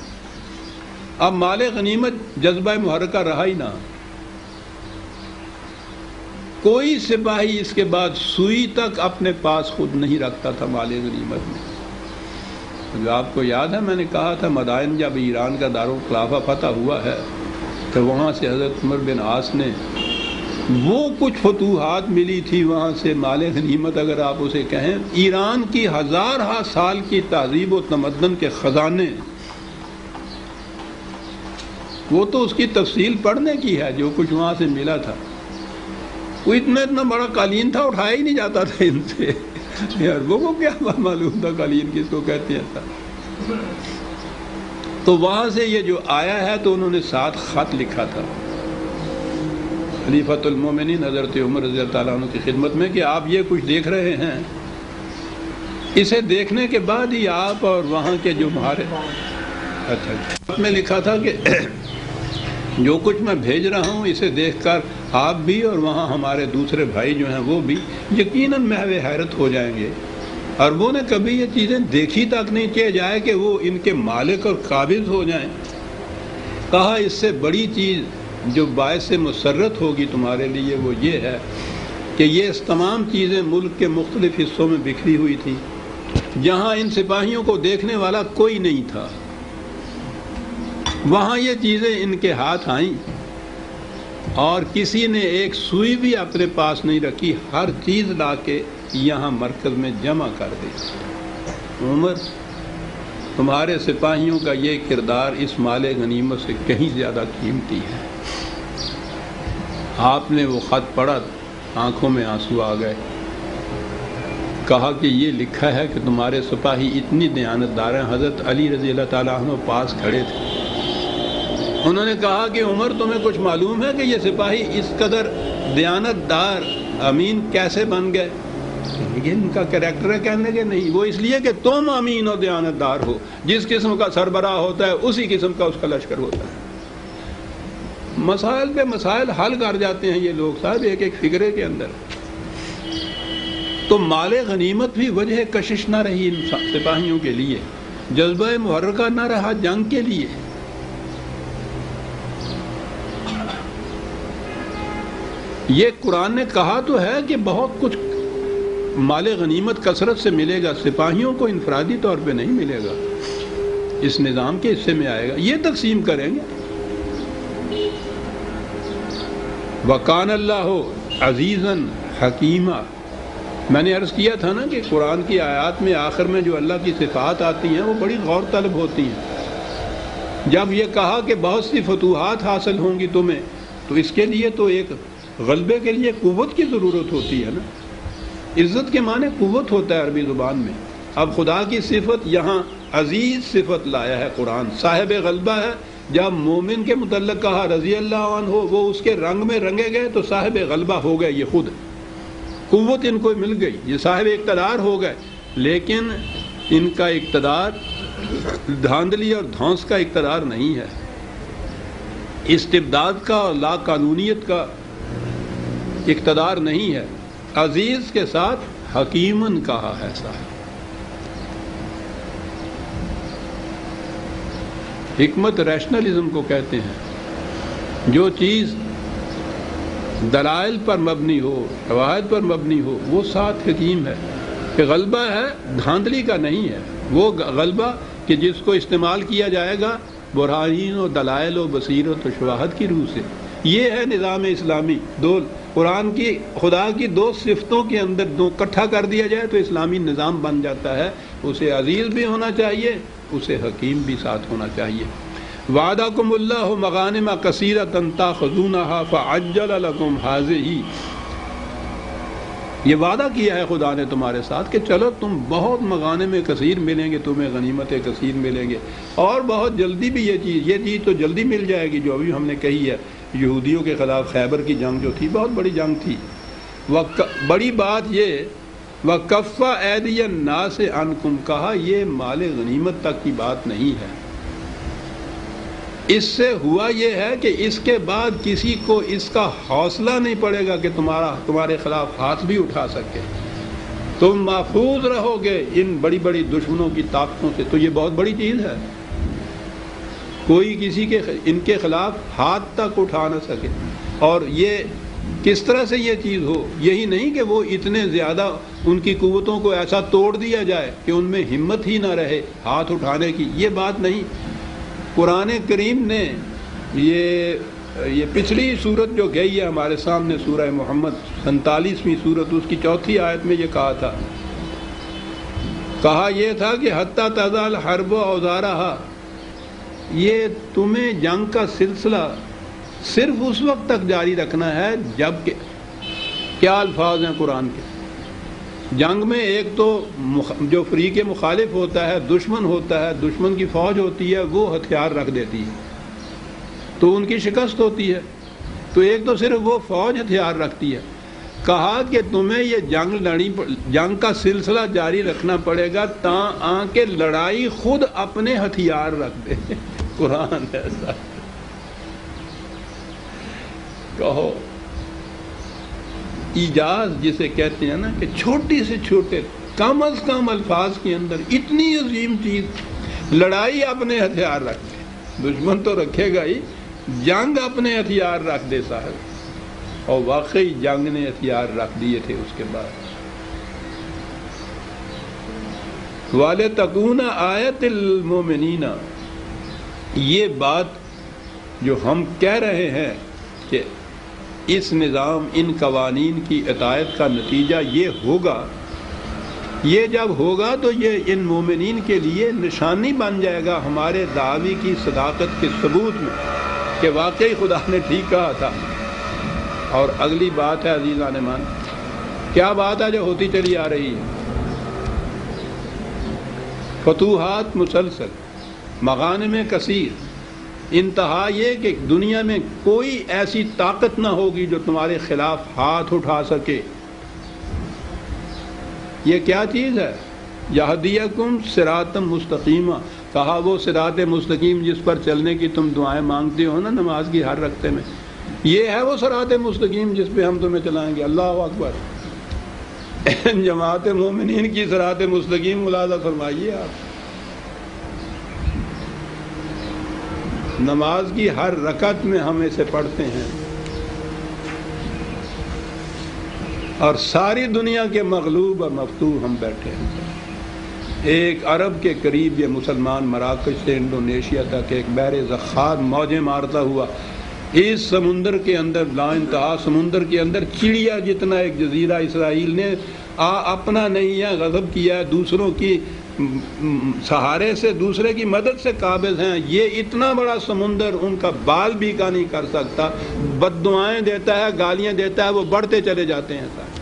Speaker 1: اب مال غنیمت جذبہ محرکہ رہا ہی نہ. کوئی سپاہی اس کے بعد سوئی تک اپنے پاس خود نہیں رکھتا تھا مال غنیمت میں۔ جو آپ کو یاد ہے میں نے کہا تھا مدائن جب ایران کا دارالخلافہ فتح ہوا ہے تو وہاں سے حضرت عمر بن عاص نے وہ کچھ فتوحات ملی تھی وہاں سے مال غنیمت، اگر آپ اسے کہیں ایران کی ہزارہ سال کی تہذیب و تمدن کے خزانے، وہ تو اس کی تفصیل پڑھنے کی ہے جو کچھ وہاں سے ملا تھا۔ وہ اتنا بڑا قالین تھا، اٹھایا ہی نہیں جاتا تھا ان سے، عربوں کو کیا معلوم تھا قالین کس کو کہتے ہیں۔ تو وہاں سے یہ جو آیا ہے تو انہوں نے ساتھ خط لکھا تھا خلیفۃ المومنین حضرت عمر رضی اللہ تعالیٰ عنہ کی خدمت میں کہ آپ یہ کچھ دیکھ رہے ہیں، اسے دیکھنے کے بعد ہی آپ اور وہاں کے جو ہمارے خط میں لکھا تھا کہ جو کچھ میں بھیج رہا ہوں اسے دیکھ کر آپ بھی اور وہاں ہمارے دوسرے بھائی جو ہیں وہ بھی یقیناً محو حیرت ہو جائیں گے۔ عربوں نے کبھی یہ چیزیں دیکھی تک نہیں کہ جائے کہ وہ ان کے مالک اور قابض ہو جائیں۔ کہا اس سے بڑی چیز جو باعث مسرت ہوگی تمہارے لیے وہ یہ ہے کہ یہ تمام چیزیں ملک کے مختلف حصوں میں بکھری ہوئی تھیں، جہاں ان سپاہیوں کو دیکھنے والا کوئی نہیں تھا، وہاں یہ چیزیں ان کے ہاتھ آئیں اور کسی نے ایک سوئی بھی اپنے پاس نہیں رکھی، ہر چیز لا کے یہاں مرکز میں جمع کر دی۔ عمر تمہارے سپاہیوں کا یہ کردار اس مال غنیمت سے کہیں زیادہ قیمتی ہے۔ آپ نے وہ خط پڑھا، آنکھوں میں آنسو آ گئے، کہا کہ یہ لکھا ہے کہ تمہارے سپاہی اتنی دیانتدار ہیں۔ حضرت علی رضی اللہ تعالیٰ عنہ پاس کھڑے تھے، انہوں نے کہا کہ عمر تمہیں کچھ معلوم ہے کہ یہ سپاہی اس قدر دیانتدار امین کیسے بن گئے؟ یہ ان کا کریکٹر ہے کہنے کے نہیں، وہ اس لیے کہ تم امین اور دیانتدار ہو، جس قسم کا سربراہ ہوتا ہے اسی قسم کا اس کا لشکر ہوتا ہے۔ مسائل پہ مسائل حل کر جاتے ہیں یہ لوگ صاحب ایک ایک فکرے کے اندر۔ تو مال غنیمت بھی وجہ کشش نہ رہی ان سپاہیوں کے لیے، جذبہ محرکہ نہ رہا جنگ کے لیے۔ یہ قرآن نے کہا تو ہے کہ بہت کچھ مال غنیمت کثرت سے ملے گا، سپاہیوں کو انفرادی طور پہ نہیں ملے گا، اس نظام کے حصے میں آئے گا، یہ تقسیم کریں گے۔ وَقَانَ اللَّهُ عَزِيزًا حَكِيمًا، میں نے عرض کیا تھا نا کہ قرآن کی آیات میں آخر میں جو اللہ کی صفات آتی ہیں وہ بڑی غور طلب ہوتی ہیں۔ جب یہ کہا کہ بہت سی فتوحات حاصل ہوں گی تمہیں، تو اس کے لیے تو ایک غلبے کے لیے قوت کی ضرورت ہوتی ہے نا۔ عزت کے معنی قوت ہوتا ہے عربی زبان میں۔ اب خدا کی صفت یہاں عزیز صفت لایا ہے قرآن، صاحب غلبہ ہے۔ جب مومن کے متعلق کہا رضی اللہ عنہ، وہ اس کے رنگ میں رنگے گئے تو صاحب غلبہ ہو گئے، یہ خود قوت ان کو مل گئی، یہ صاحب اقتدار ہو گئے۔ لیکن ان کا اقتدار دھاندلی اور دھونس کا اقتدار نہیں ہے، استبداد کا اور لا قانونیت کا اقتدار نہیں ہے۔ عزیز کے ساتھ حکیمن کہا ہے صاحب۔ حکمت ریشنلزم کو کہتے ہیں، جو چیز دلائل پر مبنی ہو، شواہد پر مبنی ہو، وہ ساتھ حکیم ہے۔ کہ غلبہ ہے دھاندلی کا نہیں ہے، وہ غلبہ کہ جس کو استعمال کیا جائے گا برہین و دلائل و بصیرت و شواہد کی روح سے۔ یہ ہے نظام اسلامی۔ دو قرآن کی خدا کی دو صفتوں کے اندر دو اکٹھا کر دیا جائے تو اسلامی نظام بن جاتا ہے۔ اسے عزیز بھی ہونا چاہیے، اسے حکیم بھی ساتھ ہونا چاہیے۔ وعدکم اللہ مغانم کثیرۃ تاخذونھا فعجل لکم ھذہ، یہ وعدہ کیا ہے خدا نے تمہارے ساتھ کہ چلو تم بہت مغانم کثیر ملیں گے، تمہیں غنیمت کثیر ملیں گے، اور بہت جلدی بھی یہ چیز تو جلدی مل جائے گی جو ابھی ہم نے کہی ہے۔ یہودیوں کے خلاف خیبر کی جنگ جو تھی بہت بڑی جنگ تھی۔ بڑی بات یہ وَكَفَّ أَيْدِيَ النَّاسِ عَنْكُمْ، کہا یہ مال غنیمت تک کی بات نہیں ہے، اس سے ہوا یہ ہے کہ اس کے بعد کسی کو اس کا حوصلہ نہیں پڑے گا کہ تمہارے خلاف ہاتھ بھی اٹھا سکے، تم محفوظ رہو گے ان بڑی بڑی دشمنوں کی طاقتوں سے۔ تو یہ بہت بڑی چیز ہے، کوئی کسی کے ان کے خلاف ہاتھ تک اٹھا نہ سکے۔ اور یہ کس طرح سے یہ چیز ہو؟ یہی نہیں کہ وہ اتنے زیادہ ان کی قوتوں کو ایسا توڑ دیا جائے کہ ان میں ہمت ہی نہ رہے ہاتھ اٹھانے کی، یہ بات نہیں۔ قرآن کریم نے یہ پچھلی صورت جو گئی ہے ہمارے سامنے، سورہ محمد 47ویں صورت، اس کی 4تھی آیت میں یہ کہا یہ تھا کہ حتیٰ تضع الحرب اوزارہا، یہ تمہیں جنگ کا سلسلہ صرف اس وقت تک جاری رکھنا ہے جب کہ کیا الفاظ ہیں قرآن کے؟ جنگ میں ایک تو جو فریق مخالف ہوتا ہے، دشمن ہوتا ہے، دشمن کی فوج ہوتی ہے، وہ ہتھیار رکھ دیتی ہے تو ان کی شکست ہوتی ہے، تو ایک تو صرف وہ فوج ہتھیار رکھتی ہے۔ کہا کہ تمہیں یہ جنگ کا سلسلہ جاری رکھنا پڑے گا تاں کہ لڑائی خود اپنے ہتھیار رکھ دے۔ قرآن ایسا کہو ایجاز جسے کہتے ہیں نا، کہ چھوٹی سے چھوٹے کم از کم الفاظ کے اندر اتنی عظیم چیز، لڑائی اپنے ہتھیار رکھ دے، دشمن تو رکھے گا ہی، جنگ اپنے ہتھیار رکھ دے صاحب۔ اور واقعی جنگ نے ہتھیار رکھ دیے تھے اس کے بعد۔ وَلِتَكُونَ آیَةً لِّلْمُؤْمِنِينَ، یہ بات جو ہم کہہ رہے ہیں کہ اس نظام، ان قوانین کی اطاعت کا نتیجہ یہ ہوگا، یہ جب ہوگا تو یہ ان مومنین کے لیے نشانی بن جائے گا ہمارے دعوی کی صداقت کے ثبوت میں کہ واقعی خدا نے ٹھیک کہا تھا۔ اور اگلی بات ہے عزیزان مان، کیا بات ہے جو ہوتی چلی آ رہی ہے؟ فتوحات مسلسل، مغانم کثیر، انتہا یہ کہ دنیا میں کوئی ایسی طاقت نہ ہوگی جو تمہارے خلاف ہاتھ اٹھا سکے۔ یہ کیا چیز ہے؟ یہدیکم صراطا مستقیما، کہا وہ صراط مستقیم جس پر چلنے کی تم دعائیں مانگتے ہو نا نماز کی ہر رکعت میں، یہ ہے وہ صراط مستقیم جس پہ ہم تمہیں چلائیں گے۔ اللہ اکبر۔ جماعت مومنین کی صراط مستقیم ملاحظہ فرمائیے آپ، نماز کی ہر رکعت میں ہم اسے پڑھتے ہیں، اور ساری دنیا کے مغلوب اور مفتوح ہم بیٹھے ہیں۔ ایک عرب کے قریب یہ مسلمان مراکش سے انڈونیشیا تک ایک بحر زخار موجیں مارتا ہوا، اس سمندر کے اندر، لا انتہا سمندر کے اندر چڑیا جتنا ایک جزیرہ اسرائیل نے اپنا نہیں ہے غضب کیا ہے، دوسروں کی سہارے سے، دوسرے کی مدد سے قابض ہیں، یہ اتنا بڑا سمندر ان کا بال بھی کا نہیں کر سکتا، بد دعائیں دیتا ہے، گالیاں دیتا ہے، وہ بڑھتے چلے جاتے ہیں سارے۔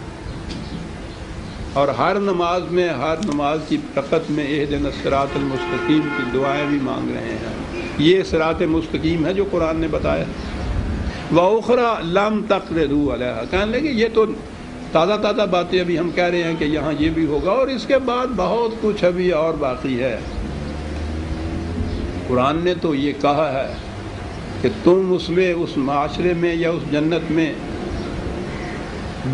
Speaker 1: اور ہر نماز میں، ہر نماز کی رکعت میں اہدنا الصراط المستقیم کی دعائیں بھی مانگ رہے ہیں۔ یہ صراط مستقیم ہے جو قرآن نے بتایا۔ وَأُخْرَى لَمْ تَقْدِرُوا عَلَيْهَا، کہنے لگے یہ تو تازہ تازہ باتیں ابھی ہم کہہ رہے ہیں کہ یہاں یہ بھی ہوگا، اور اس کے بعد بہت کچھ ابھی اور باقی ہے۔ قرآن نے تو یہ کہا ہے کہ تم اس میں، اس معاشرے میں یا اس جنت میں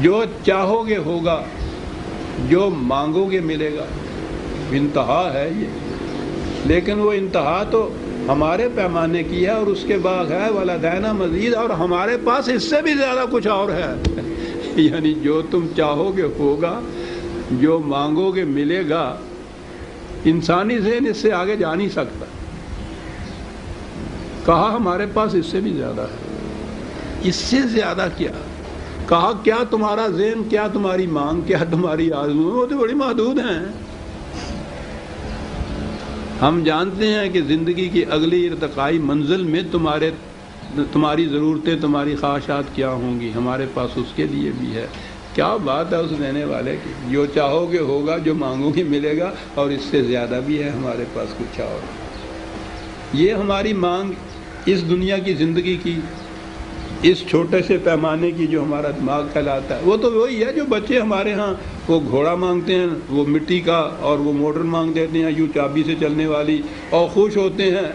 Speaker 1: جو چاہو گے ہوگا، جو مانگو گے ملے گا۔ انتہا ہے یہ، لیکن وہ انتہا تو ہمارے پیمانے کی ہے، اور اس کے بعد ہے وَلَدَيْنَا مزید، اور ہمارے پاس اس سے بھی زیادہ کچھ اور ہے۔ یعنی جو تم چاہو گے ہوگا، جو مانگو گے ملے گا۔ انسانی ذہن اس سے آگے جا نہیں سکتا۔ کہا ہمارے پاس اس سے بھی زیادہ ہے۔ اس سے زیادہ کیا؟ کہا کیا تمہارا ذہن، کیا تمہاری مانگ، کیا تمہاری آرزو، وہ تو بڑی محدود ہیں۔ ہم جانتے ہیں کہ زندگی کی اگلی ارتقائی منزل میں تمہاری ضرورتیں، تمہاری خواہشات کیا ہوں گی، ہمارے پاس اس کے لیے بھی ہے۔ کیا بات ہے اس دینے والے کی، جو چاہو گے ہوگا، جو مانگو گے ملے گا، اور اس سے زیادہ بھی ہے ہمارے پاس کچھ اور۔ یہ ہماری مانگ اس دنیا کی زندگی کی، اس چھوٹے سے پیمانے کی جو ہمارا دماغ کہلاتا ہے، وہ تو وہی ہے جو بچے ہمارے ہاں وہ گھوڑا مانگتے ہیں، وہ مٹی کا، اور وہ موٹر مانگ دیتے ہیں یوں چابی سے چلنے والی، اور خوش ہوتے ہیں۔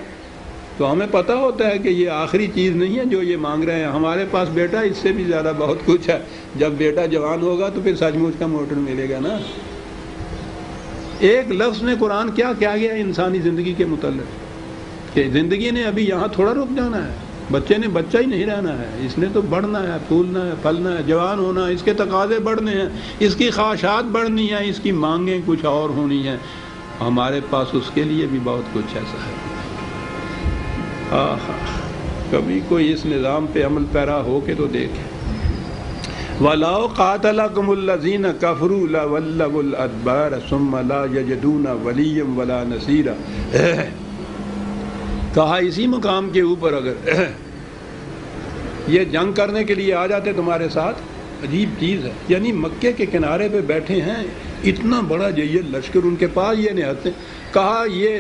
Speaker 1: تو ہمیں پتہ ہوتا ہے کہ یہ آخری چیز نہیں ہے جو یہ مانگ رہے ہیں، ہمارے پاس بیٹا اس سے بھی زیادہ بہت کچھ ہے۔ جب بیٹا جوان ہوگا تو پھر سچ مچ کا موٹر ملے گا نا۔ ایک لفظ میں قرآن کیا کہہ گیا انسانی زندگی کے متعلق، کہ زندگی نے ابھی یہاں تھوڑا رک جانا ہے، بچے نے بچہ ہی نہیں رہنا ہے، اس نے تو بڑھنا ہے، پھولنا ہے، پھلنا ہے، جوان ہونا ہے، اس کے تقاضے بڑھنے ہیں، اس کی خواہشات بڑھنی ہیں، اس کی مانگیں کچھ اور ہونی ہیں۔ ہمارے پاس اس کے لیے بھی بہت کچھ ایسا ہے۔ کبھی کوئی اس نظام پہ عمل پیرا ہو کے تو دیکھے۔ وَلَوْ قَاتَلَكُمُ الَّذِينَ كَفَرُوا لَوَلَّوُا الْأَدْبَارَ ثُمَّ لَا يَجِدُونَ وَلِيًّا وَلَا نَصِيرًا۔ کہا اسی مقام کے اوپر اگر یہ جنگ کرنے کے لیے آ جاتے تمہارے ساتھ، عجیب چیز ہے، یعنی مکے کے کنارے پہ بیٹھے ہیں، اتنا بڑا یہ لشکر ان کے پاس، یہ نہتے، کہا یہ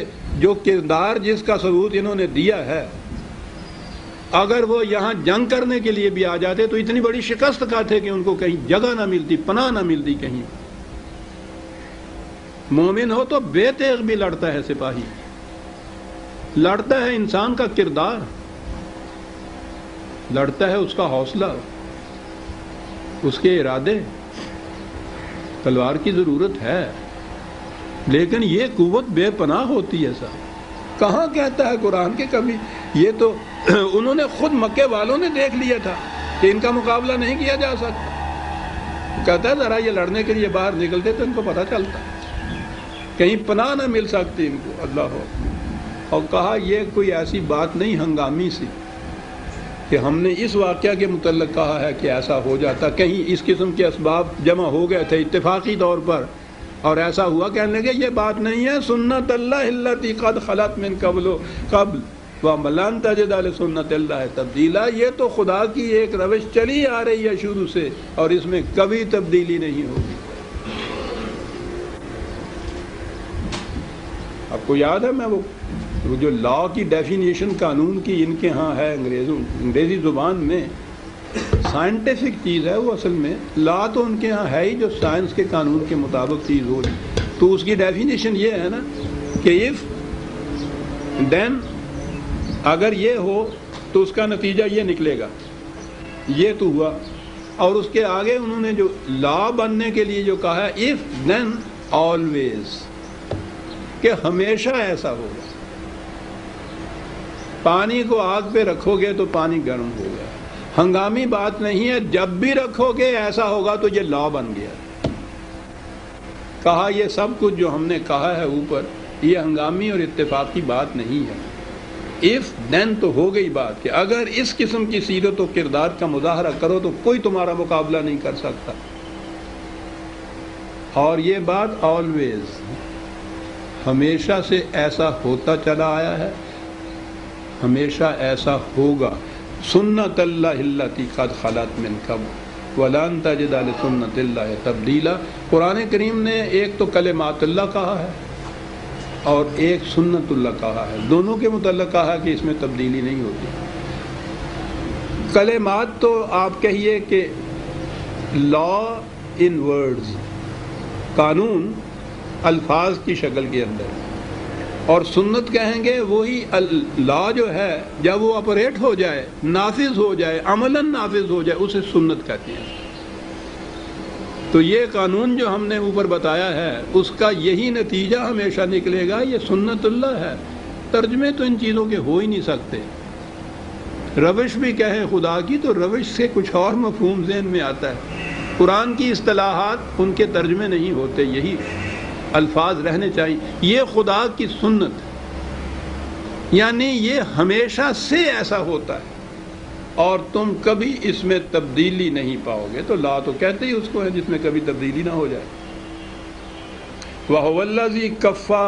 Speaker 1: جو کردار جس کا ثبوت انہوں نے دیا ہے، اگر وہ یہاں جنگ کرنے کے لیے بھی آ جاتے تو اتنی بڑی شکست کھاتے کہ ان کو کہیں جگہ نہ ملتی، پناہ نہ ملتی کہیں۔ مومن ہو تو بے تیغ بھی لڑتا ہے سپاہی، لڑتا ہے انسان کا کردار، لڑتا ہے اس کا حوصلہ، اس کے ارادے، تلوار کی ضرورت ہے، لیکن یہ قوت بے پناہ ہوتی ہے صاحب۔ کہاں کہتا ہے قرآن کے کبھی؟ یہ تو انہوں نے خود مکے والوں نے دیکھ لیا تھا کہ ان کا مقابلہ نہیں کیا جا سکتا۔ کہتا ہے ذرا یہ لڑنے کے لیے باہر نکلتے تو ان کو پتہ چلتا، کہیں پناہ نہ مل سکتی ان کو، اللہ ہو۔ اور کہا یہ کوئی ایسی بات نہیں ہنگامی سی کہ ہم نے اس واقعہ کے متعلق کہا ہے کہ ایسا ہو جاتا، کہیں اس قسم کے اسباب جمع ہو گئے تھے اتفاقی طور پر اور ایسا ہوا، کہنے لگے یہ بات نہیں ہے، سنت اللہ التی قد خلت من قبل وَلَن تَجِدَ لِسُنَّتِ اللَّهِ تَبْدِيلًا۔ یہ تو خدا کی ایک روش چلی آ رہی ہے شروع سے، اور اس میں کبھی تبدیلی نہیں ہوگی۔ آپ کو یاد ہے میں وہ جو لا کی ڈیفینیشن قانون کی ان کے ہاں ہے انگریزی زبان میں، سائنٹیفک چیز ہے وہ، اصل میں لا تو ان کے ہاں ہے ہی جو سائنس کے قانون کے مطابق چیز ہو، تو اس کی ڈیفینیشن یہ ہے نا کہ if then، اگر یہ ہو تو اس کا نتیجہ یہ نکلے گا، یہ تو ہوا، اور اس کے آگے انہوں نے جو لا بننے کے لیے جو کہا ہے if then always، کہ ہمیشہ ایسا ہوگا۔ پانی کو آگ پہ رکھو گے تو پانی گرم ہوگا، ہنگامی بات نہیں ہے، جب بھی رکھو گے ایسا ہوگا، تو یہ لا بن گیا۔ کہا یہ سب کچھ جو ہم نے کہا ہے اوپر، یہ ہنگامی اور اتفاقی بات نہیں ہے، if then تو ہو گئی بات کہ اگر اس قسم کی سیرت و کردار کا مظاہرہ کرو تو کوئی تمہارا مقابلہ نہیں کر سکتا۔ اور یہ بات always، ہمیشہ سے ایسا ہوتا چلا آیا ہے، ہمیشہ ایسا ہوگا۔ سنت اللہ التی قد خلت من قبل ولن تجد لسنت اللہ تبدیلا۔ قرآن کریم نے ایک تو کلمات اللہ کہا ہے اور ایک سنت اللہ کہا ہے، دونوں کے متعلق کہا ہے کہ اس میں تبدیلی نہیں ہوتی۔ کلمات تو آپ کہیے کہ لا ان ورڈز، قانون الفاظ کی شکل کے اندر، اور سنت کہیں گے وہی لا جو ہے جب وہ آپریٹ ہو جائے، نافذ ہو جائے، عملاً نافذ ہو جائے، اسے سنت کہتے ہیں۔ تو یہ قانون جو ہم نے اوپر بتایا ہے اس کا یہی نتیجہ ہمیشہ نکلے گا، یہ سنت اللہ ہے۔ ترجمے تو ان چیزوں کے ہو ہی نہیں سکتے۔ روش بھی کہیں خدا کی تو روش سے کچھ اور مفہوم ذہن میں آتا ہے، قرآن کی اصطلاحات ان کے ترجمے نہیں ہوتے، یہی الفاظ رہنے چاہیے۔ یہ خدا کی سنت، یعنی یہ ہمیشہ سے ایسا ہوتا ہے اور تم کبھی اس میں تبدیلی نہیں پاؤ گے۔ تو لا تو کہتے ہی اس کو ہے جس میں کبھی تبدیلی نہ ہو جائے۔ وَهُوَ الَّذِي كَفَّى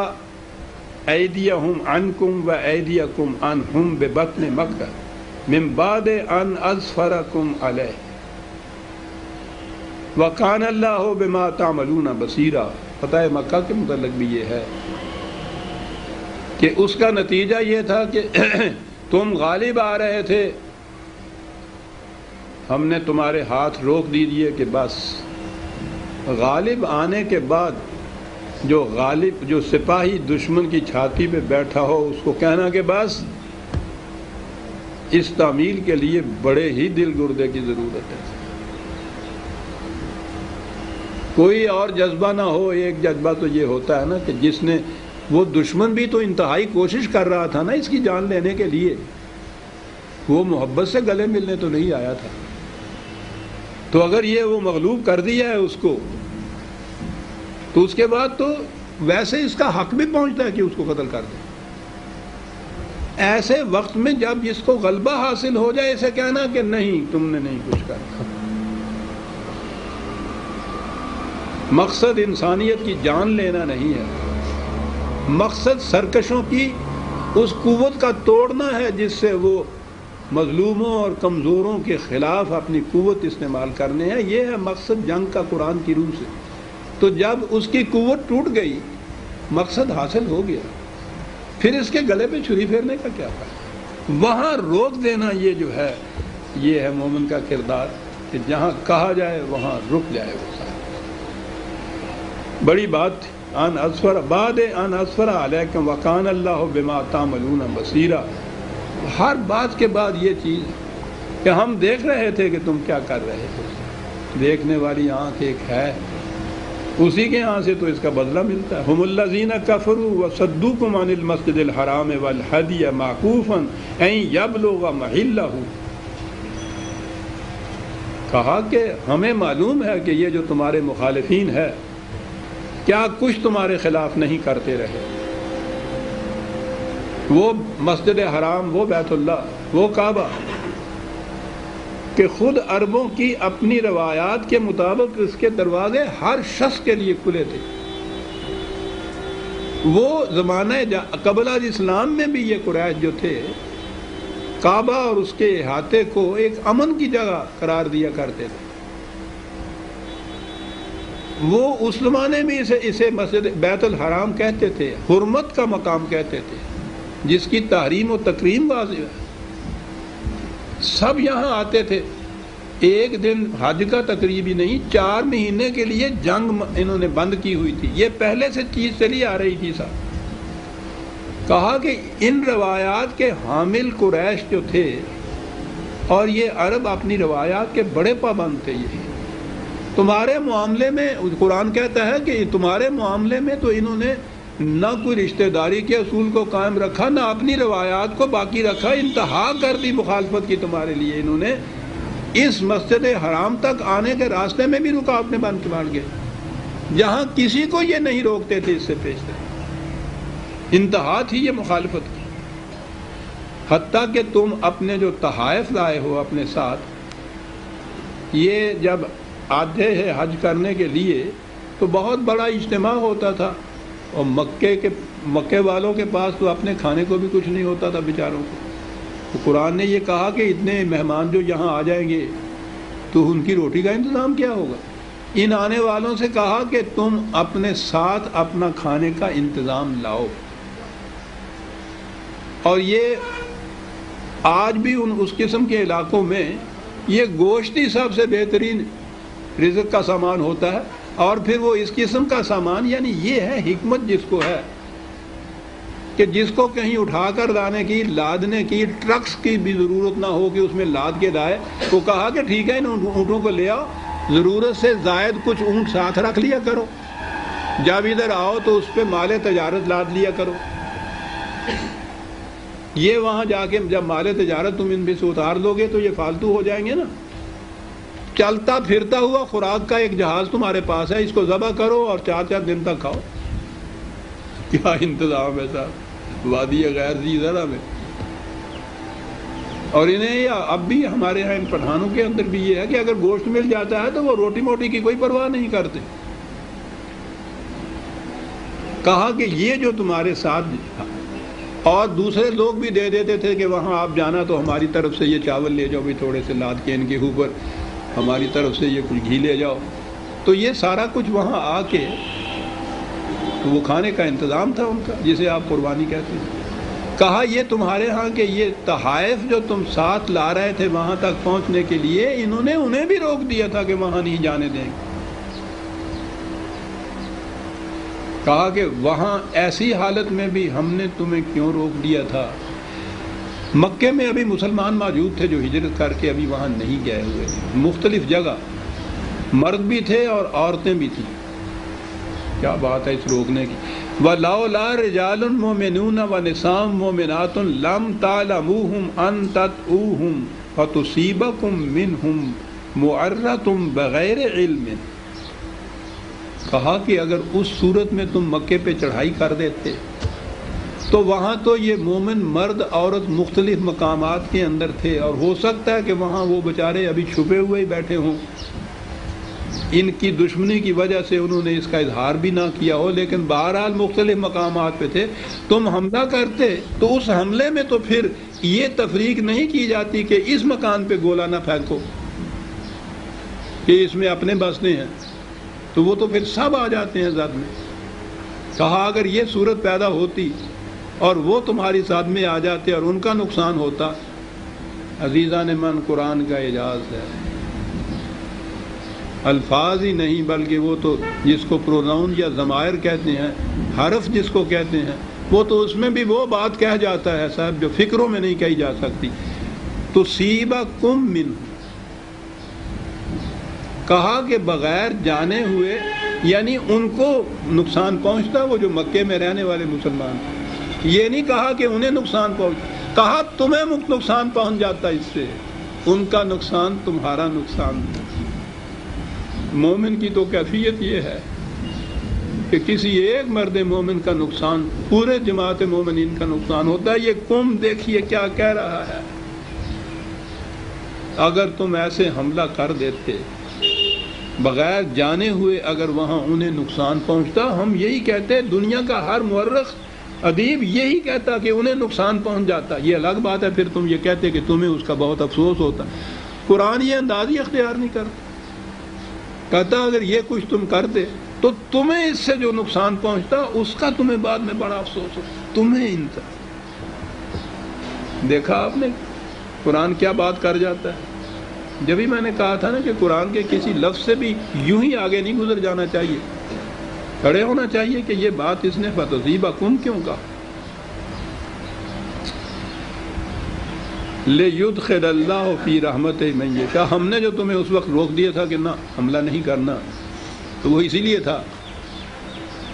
Speaker 1: أَيْدِيَهُمْ عَنْكُمْ وَأَيْدِيَكُمْ عَنْهُمْ بِبَطْنِ مَكَّةَ مِنْ بَعْدِ أَنْ أَظْفَرَكُمْ عَلَيْهِ وَكَانَ اللَّهُ بِمَا تَعْمَلُونَ بَصِيرًا۔ فتح مکہ کے متعلق بھی یہ ہے کہ اس کا نتیجہ یہ تھا کہ تم غالب آ رہے تھے، ہم نے تمہارے ہاتھ روک دیے کہ بس غالب آنے کے بعد جو سپاہی دشمن کی چھاتی پہ بیٹھا ہو اس کو کہنا کہ بس اس تعمیل کے لیے بڑے ہی دل گردے کی ضرورت ہے، کوئی اور جذبہ نہ ہو۔ ایک جذبہ تو یہ ہوتا ہے نا کہ جس نے، وہ دشمن بھی تو انتہائی کوشش کر رہا تھا نا اس کی جان لینے کے لیے، وہ محبت سے گلے ملنے تو نہیں آیا تھا. تو اگر یہ وہ مغلوب کر دیا ہے اس کو، تو اس کے بعد تو ویسے اس کا حق بھی پہنچتا ہے کہ اس کو قتل کر دے. ایسے وقت میں جب جس کو غلبہ حاصل ہو جائے اسے کہنا کہ نہیں تم نے نہیں کچھ کرنا. مقصد انسانیت کی جان لینا نہیں ہے، مقصد سرکشوں کی اس قوت کا توڑنا ہے جس سے وہ مظلوموں اور کمزوروں کے خلاف اپنی قوت استعمال کرنے ہیں. یہ ہے مقصد جنگ کا قرآن کی روح سے. تو جب اس کی قوت ٹوٹ گئی، مقصد حاصل ہو گیا، پھر اس کے گلے پہ چھری پھیرنے کا کیا فائدہ؟ وہاں روک دینا یہ جو ہے، یہ ہے مومن کا کردار کہ جہاں کہا جائے وہاں رک جائے وہ ساتھ. بڑی بات ان اسفر بعد ان اسفر علیکم وکان اللہ بما تعملون بصیرا. ہر بات کے بعد یہ چیز کہ ہم دیکھ رہے تھے کہ تم کیا کر رہے تھے. دیکھنے والی آنکھ ایک ہے، اسی کے یہاں سے تو اس کا بدلہ ملتا ہے. ہم الذین کفروا وصدوکم عن المسجد الحرام والہدی معکوفا ان یبلغ محلہ. کہا کہ ہمیں معلوم ہے کہ یہ جو تمہارے مخالفین ہے کیا کچھ تمہارے خلاف نہیں کرتے رہے. وہ مسجد حرام، وہ بیت اللہ، وہ کعبہ کہ خود عربوں کی اپنی روایات کے مطابق اس کے دروازے ہر شخص کے لیے کھلے تھے. وہ زمانہ قبل از اسلام میں بھی یہ قریش جو تھے کعبہ اور اس کے احاطے کو ایک امن کی جگہ قرار دیا کرتے تھے. وہ اس زمانے میں اسے مسجد بیت الحرام کہتے تھے، حرمت کا مقام کہتے تھے، جس کی تحریم و تکریم واضح ہے. سب یہاں آتے تھے. ایک دن حج کا تقریبی نہیں، 4 مہینے کے لیے جنگ انہوں نے بند کی ہوئی تھی. یہ پہلے سے چیز چلی آ رہی تھی. صاحب کہا کہ ان روایات کے حامل قریش جو تھے، اور یہ عرب اپنی روایات کے بڑے پابند تھے. یہ تمہارے معاملے میں قرآن کہتا ہے کہ تمہارے معاملے میں تو انہوں نے نہ کوئی رشتہ داری کے اصول کو قائم رکھا، نہ اپنی روایات کو باقی رکھا. انتہا کر دی مخالفت کی تمہارے لیے. انہوں نے اس مسجد حرام تک آنے کے راستے میں بھی رکاوٹیں بن کے مار گئے، جہاں کسی کو یہ نہیں روکتے تھے اس سے پیش تھے. انتہا تھی یہ مخالفت کی. حتیٰ کہ تم اپنے جو تحائف لائے ہو اپنے ساتھ، یہ جب آتے ہیں حج کرنے کے لیے تو بہت بڑا اجتماع ہوتا تھا، اور مکے والوں کے پاس تو اپنے کھانے کو بھی کچھ نہیں ہوتا تھا بیچاروں کو. تو قرآن نے یہ کہا کہ اتنے مہمان جو یہاں آ جائیں گے تو ان کی روٹی کا انتظام کیا ہوگا. ان آنے والوں سے کہا کہ تم اپنے ساتھ اپنا کھانے کا انتظام لاؤ. اور یہ آج بھی اس قسم کے علاقوں میں یہ گوشت ہی سب سے بہترین رزق کا سامان ہوتا ہے. اور پھر وہ اس قسم کا سامان، یعنی یہ ہے حکمت جس کو ہے کہ جس کو کہیں اٹھا کر لانے کی، لادنے کی، ٹرکس کی بھی ضرورت نہ ہو کہ اس میں لاد کے لائے. وہ کہا کہ ٹھیک ہے ان اونٹوں کو لے آؤ، ضرورت سے زائد کچھ اونٹ ساتھ رکھ لیا کرو، جب ادھر آؤ تو اس پہ مال تجارت لاد لیا کرو. یہ وہاں جا کے جب مال تجارت تم ان میں سے اتار دو گے تو یہ فالتو ہو جائیں گے نا. چلتا پھرتا ہوا خوراک کا ایک جہاز تمہارے پاس ہے، اس کو ذبح کرو اور 4 دن تک کھاؤ. کیا انتظام ہے صاحب وادی غیر ذی زرع میں. اور انہیں اب بھی ہمارے یہاں ان پٹھانوں کے اندر بھی یہ ہے کہ اگر گوشت مل جاتا ہے تو وہ روٹی موٹی کی کوئی پرواہ نہیں کرتے. کہا کہ یہ جو تمہارے ساتھ، اور دوسرے لوگ بھی دے دیتے تھے کہ وہاں آپ جانا تو ہماری طرف سے یہ چاول لے جاؤ بھی تھوڑے سے لاد کے ان کے اوپر، ہماری طرف سے یہ کچھ گھی لے جاؤ. تو یہ سارا کچھ وہاں آ کے تو وہ کھانے کا انتظام تھا ان کا، جسے آپ قربانی کہتے ہیں. کہا یہ تمہارے ہاں کے یہ تحائف جو تم ساتھ لا رہے تھے وہاں تک پہنچنے کے لیے، انہیں بھی روک دیا تھا کہ وہاں نہیں جانے دیں گے. کہا کہ وہاں ایسی حالت میں بھی ہم نے تمہیں کیوں روک دیا تھا. مکے میں ابھی مسلمان موجود تھے جو ہجرت کر کے ابھی وہاں نہیں گئے ہوئے تھے، مختلف جگہ مرد بھی تھے اور عورتیں بھی تھیں. کیا بات ہے اس روکنے کی. وَلَوْلَا رِجَالٌ مُؤْمِنُونَ وَنِسَاءٌ مُؤْمِنَاتٌ لَمْ تَعْلَمُوهُمْ أَن تَطْئُوهُمْ فَتُصِيبَكُم مِّنْهُمْ مُعَرَّةٌ بِغَيْرِ عِلْمٍ۔ کہا کہ اگر اس صورت میں تم مکے پہ چڑھائی کر دیتے تو وہاں تو یہ مومن مرد عورت مختلف مقامات کے اندر تھے، اور ہو سکتا ہے کہ وہاں وہ بیچارے ابھی چھپے ہوئے ہی بیٹھے ہوں، ان کی دشمنی کی وجہ سے انہوں نے اس کا اظہار بھی نہ کیا ہو، لیکن بہرحال مختلف مقامات پہ تھے۔ تم حملہ کرتے تو اس حملے میں تو پھر یہ تفریق نہیں کی جاتی کہ اس مکان پہ گولہ نہ پھینکو کہ اس میں اپنے بستے ہیں، تو وہ تو پھر سب آ جاتے ہیں زد میں۔ کہا اگر یہ صورت پیدا ہوتی اور وہ تمہاری ساتھ میں آ جاتے اور ان کا نقصان ہوتا۔ عزیزان من، قرآن کا اعجاز ہے، الفاظ ہی نہیں بلکہ وہ تو جس کو پروناؤن یا ضمائر کہتے ہیں، حرف جس کو کہتے ہیں، وہ تو اس میں بھی وہ بات کہہ جاتا ہے صاحب جو فکروں میں نہیں کہی جا سکتی۔ تُصِيبَكُم مِّنْهُ، کہا کہ بغیر جانے ہوئے، یعنی ان کو نقصان پہنچتا، وہ جو مکے میں رہنے والے مسلمان، یہ نہیں کہا کہ انہیں نقصان پہنچ، کہا تمہیں نقصان پہنچ جاتا اس سے، ان کا نقصان تمہارا نقصان۔ مومن کی تو کیفیت یہ ہے کہ کسی ایک مرد مومن کا نقصان پورے جماعت مومنین کا نقصان ہوتا ہے۔ یہ قوم دیکھیے کیا کہہ رہا ہے، اگر تم ایسے حملہ کر دیتے بغیر جانے ہوئے، اگر وہاں انہیں نقصان پہنچتا، ہم یہی کہتے، دنیا کا ہر مورخ ادیب یہی کہتا کہ انہیں نقصان پہنچ جاتا۔ یہ الگ بات ہے پھر تم یہ کہتے کہ تمہیں اس کا بہت افسوس ہوتا۔ قرآن یہ انداز ہی اختیار نہیں کرتا، کہتا اگر یہ کچھ تم کرتے تو تمہیں اس سے جو نقصان پہنچتا اس کا تمہیں بعد میں بڑا افسوس ہو، تمہیں انتا۔ دیکھا آپ نے قرآن کیا بات کر جاتا ہے۔ جبھی میں نے کہا تھا نا کہ قرآن کے کسی لفظ سے بھی یوں ہی آگے نہیں گزر جانا چاہیے، کھڑے ہونا چاہیے کہ یہ بات اس نے فَتُصِيبَكُم کیوں کہا۔ لِيُدْخِلَ اللَّهُ فِي رَحْمَتِهِ مَن يَشَاءُ، ہم نے جو تمہیں اس وقت روک دیا تھا کہ نہ حملہ نہیں کرنا، تو وہ اسی لیے تھا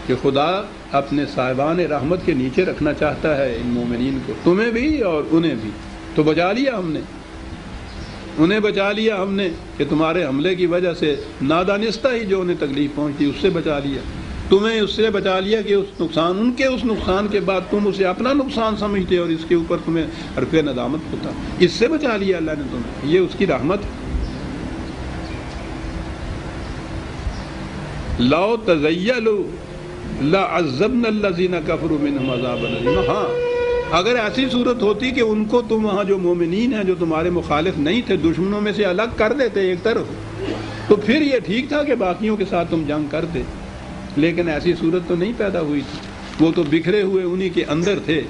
Speaker 1: کہ خدا اپنے صاحبان رحمت کے نیچے رکھنا چاہتا ہے ان مومنین کو، تمہیں بھی اور انہیں بھی۔ تو بچا لیا ہم نے، انہیں بچا لیا ہم نے کہ تمہارے حملے کی وجہ سے نادانستہ ہی جو انہیں تکلیف پہنچتی اس سے بچا لیا، تمہیں اس سے بچا لیا کہ اس نقصان، ان کے اس نقصان کے بعد تم اسے اپنا نقصان سمجھتے اور اس کے اوپر تمہیں حرف ندامت ہوتا، اس سے بچا لیا اللہ نے تمہیں، یہ اس کی رحمت۔ لَوْ تَزَيَّلُوا لَعَذَّبْنَا الَّذِينَ كَفَرُوا مِنْهُمْ عَذَابًا أَلِيمًا۔ ہاں اگر ایسی صورت ہوتی کہ ان کو تم وہاں جو مومنین ہیں جو تمہارے مخالف نہیں تھے، دشمنوں میں سے الگ کر دیتے ایک طرف، تو پھر یہ ٹھیک تھا کہ باقیوں کے ساتھ تم جنگ کرتے، لیکن ایسی صورت تو نہیں پیدا ہوئی تھی، وہ تو بکھرے ہوئے انہی کے اندر تھے،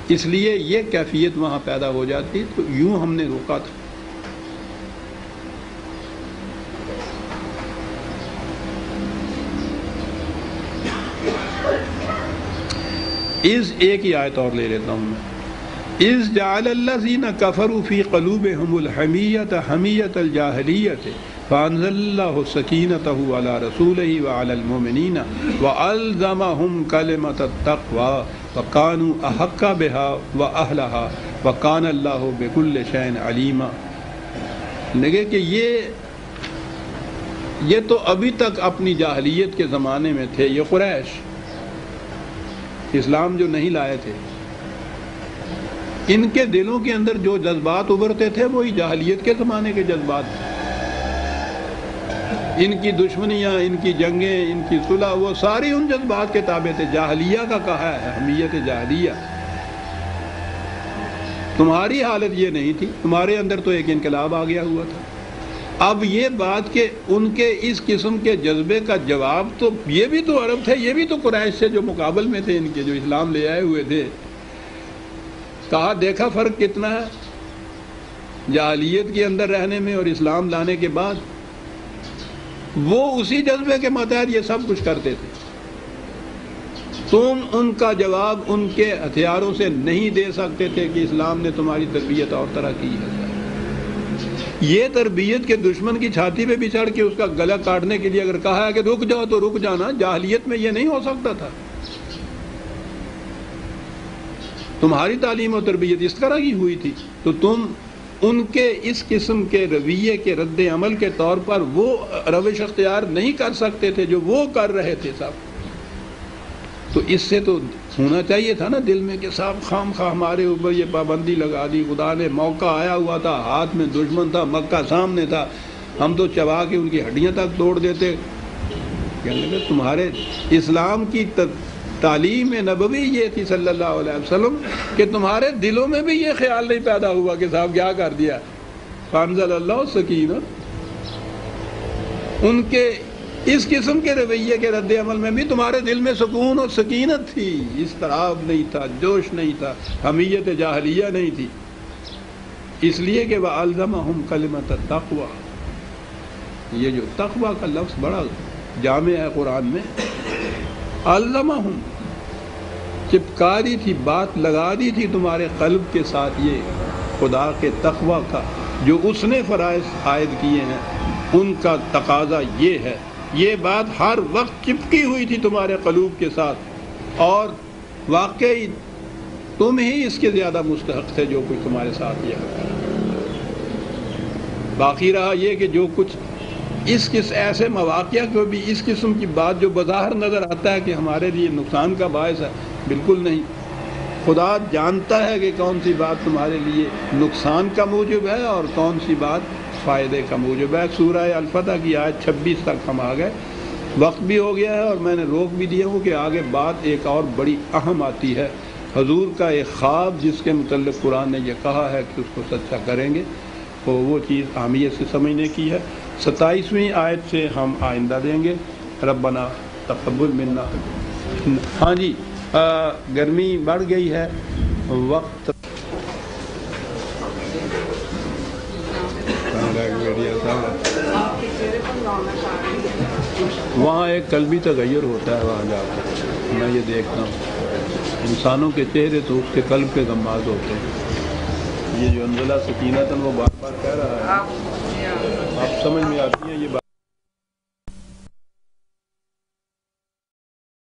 Speaker 1: اس لیے یہ کیفیت وہاں پیدا ہو جاتی، تو یوں ہم نے روکا تھا۔ اس ایک ہی آیت اور لے لیتا ہوں میں، اِذْ جَعَلَ الَّذِينَ كَفَرُوا فِي قَلُوبِهِمُ الْحَمِيَّةَ حَمِيَّةَ الْجَاهِلِيَّةِ فَأَنزَلَ اللَّهُ سَكِينَتَهُ عَلَى رَسُولِهِ وَعَلَى الْمُؤْمِنِينَ وَأَلْزَمَهُمْ كَلِمَةَ التَّقْوَى وَكَانُوا أَحَقَّ بِهَا وَأَهْلَهَا وَكَانَ اللَّهُ بِكُلِّ شَيْءٍ عَلِيمًا۔ لگے کہ یہ تو ابھی تک اپنی جاہلیت کے زمانے میں تھے، یہ قریش اسلام جو نہیں لائے تھے، ان کے دلوں کے اندر جو جذبات ابھرتے تھے وہی جاہلیت کے زمانے کے جذبات تھے، ان کی دشمنیاں، ان کی جنگیں، ان کی صلح، وہ ساری ان جذبات کے تابع تھے، جاہلیہ کا کہا ہے، حمیت جاہلیہ۔ تمہاری حالت یہ نہیں تھی، تمہارے اندر تو ایک انقلاب آ گیا ہوا تھا۔ اب یہ بات کہ ان کے اس قسم کے جذبے کا جواب، تو یہ بھی تو عرب تھے، یہ بھی تو قریش سے جو مقابل میں تھے ان کے، جو اسلام لے آئے ہوئے تھے۔ کہا دیکھا فرق کتنا ہے جاہلیت کے اندر رہنے میں اور اسلام لانے کے بعد۔ وہ اسی جذبے کے ماتحت یہ سب کچھ کرتے تھے، تم ان کا جواب ان کے ہتھیاروں سے نہیں دے سکتے تھے کہ اسلام نے تمہاری تربیت اور طرح کی ہے۔ یہ تربیت کے دشمن کی چھاتی پہ بھی چڑھ کے اس کا گلا کاٹنے کے لیے اگر کہا ہے کہ رک جاؤ تو رک جانا، جاہلیت میں یہ نہیں ہو سکتا تھا۔ تمہاری تعلیم و تربیت اس طرح کی ہوئی تھی تو تم ان کے اس قسم کے رویے کے رد عمل کے طور پر وہ روش اختیار نہیں کر سکتے تھے جو وہ کر رہے تھے صاحب. تو اس سے تو ہونا چاہیے تھا نا دل میں کہ صاحب خام خواہ ہمارے اوپر یہ پابندی لگا دی, خدا نے موقع آیا ہوا تھا, ہاتھ میں دشمن تھا, مکہ سامنے تھا, ہم تو چبا کے ان کی ہڈیاں تک توڑ دیتے. کہنے لگے تمہارے اسلام کی تعلیم نبوی یہ تھی صلی اللہ علیہ وسلم کہ تمہارے دلوں میں بھی یہ خیال نہیں پیدا ہوا کہ صاحب کیا کر دیا. فانزل اللہ سکینہ, ان کے اس قسم کے رویے کے رد عمل میں بھی تمہارے دل میں سکون اور سکینت تھی, اضطراب نہیں تھا, جوش نہیں تھا, حمیت جاہلیہ نہیں تھی. اس لیے کہ وَأَلْزَمَهُمْ كَلِمَةَ التَّقْوَى, یہ جو تقوی کا لفظ بڑا جامع ہے قرآن میں. الزمہم, چپکا دی تھی, بات لگا دی تھی تمہارے قلب کے ساتھ یہ خدا کے تقوی کا جو اس نے فرائض عائد کیے ہیں ان کا تقاضا یہ ہے. یہ بات ہر وقت چپکی ہوئی تھی تمہارے قلوب کے ساتھ, اور واقعی تم ہی اس کے زیادہ مستحق تھے جو کچھ تمہارے ساتھ یہ ہے. باقی رہا یہ کہ جو کچھ اس ایسے مواقع کو بھی اس قسم کی بات جو بظاہر نظر آتا ہے کہ ہمارے لیے نقصان کا باعث ہے, بالکل نہیں. خدا جانتا ہے کہ کون سی بات تمہارے لیے نقصان کا موجب ہے اور کون سی بات فائدے کا موجب ہے. سورہ الفتح کی آیت 26 تک ہم آ گئے, وقت بھی ہو گیا ہے اور میں نے روک بھی دیا ہوں کہ آگے بات ایک اور بڑی اہم آتی ہے. حضور کا ایک خواب جس کے متعلق قرآن نے یہ کہا ہے کہ اس کو سچا کریں گے, تو وہ چیز اہمیت سے سمجھنے کی ہے. 27ویں آیت سے ہم آئندہ دیں گے. ربنا تقبل منا. ہاں جی, گرمی بڑھ گئی ہے, وقت وہاں ایک قلبی تغیر ہوتا ہے, وہاں جا کر میں یہ دیکھتا ہوں انسانوں کے چہرے تو اس کے قلب کے غماز ہوتے ہیں. یہ جو انزلہ سکینتاً وہ بار بار کہہ رہا ہے, آپ سمجھ میں آتی ہے یہ بات.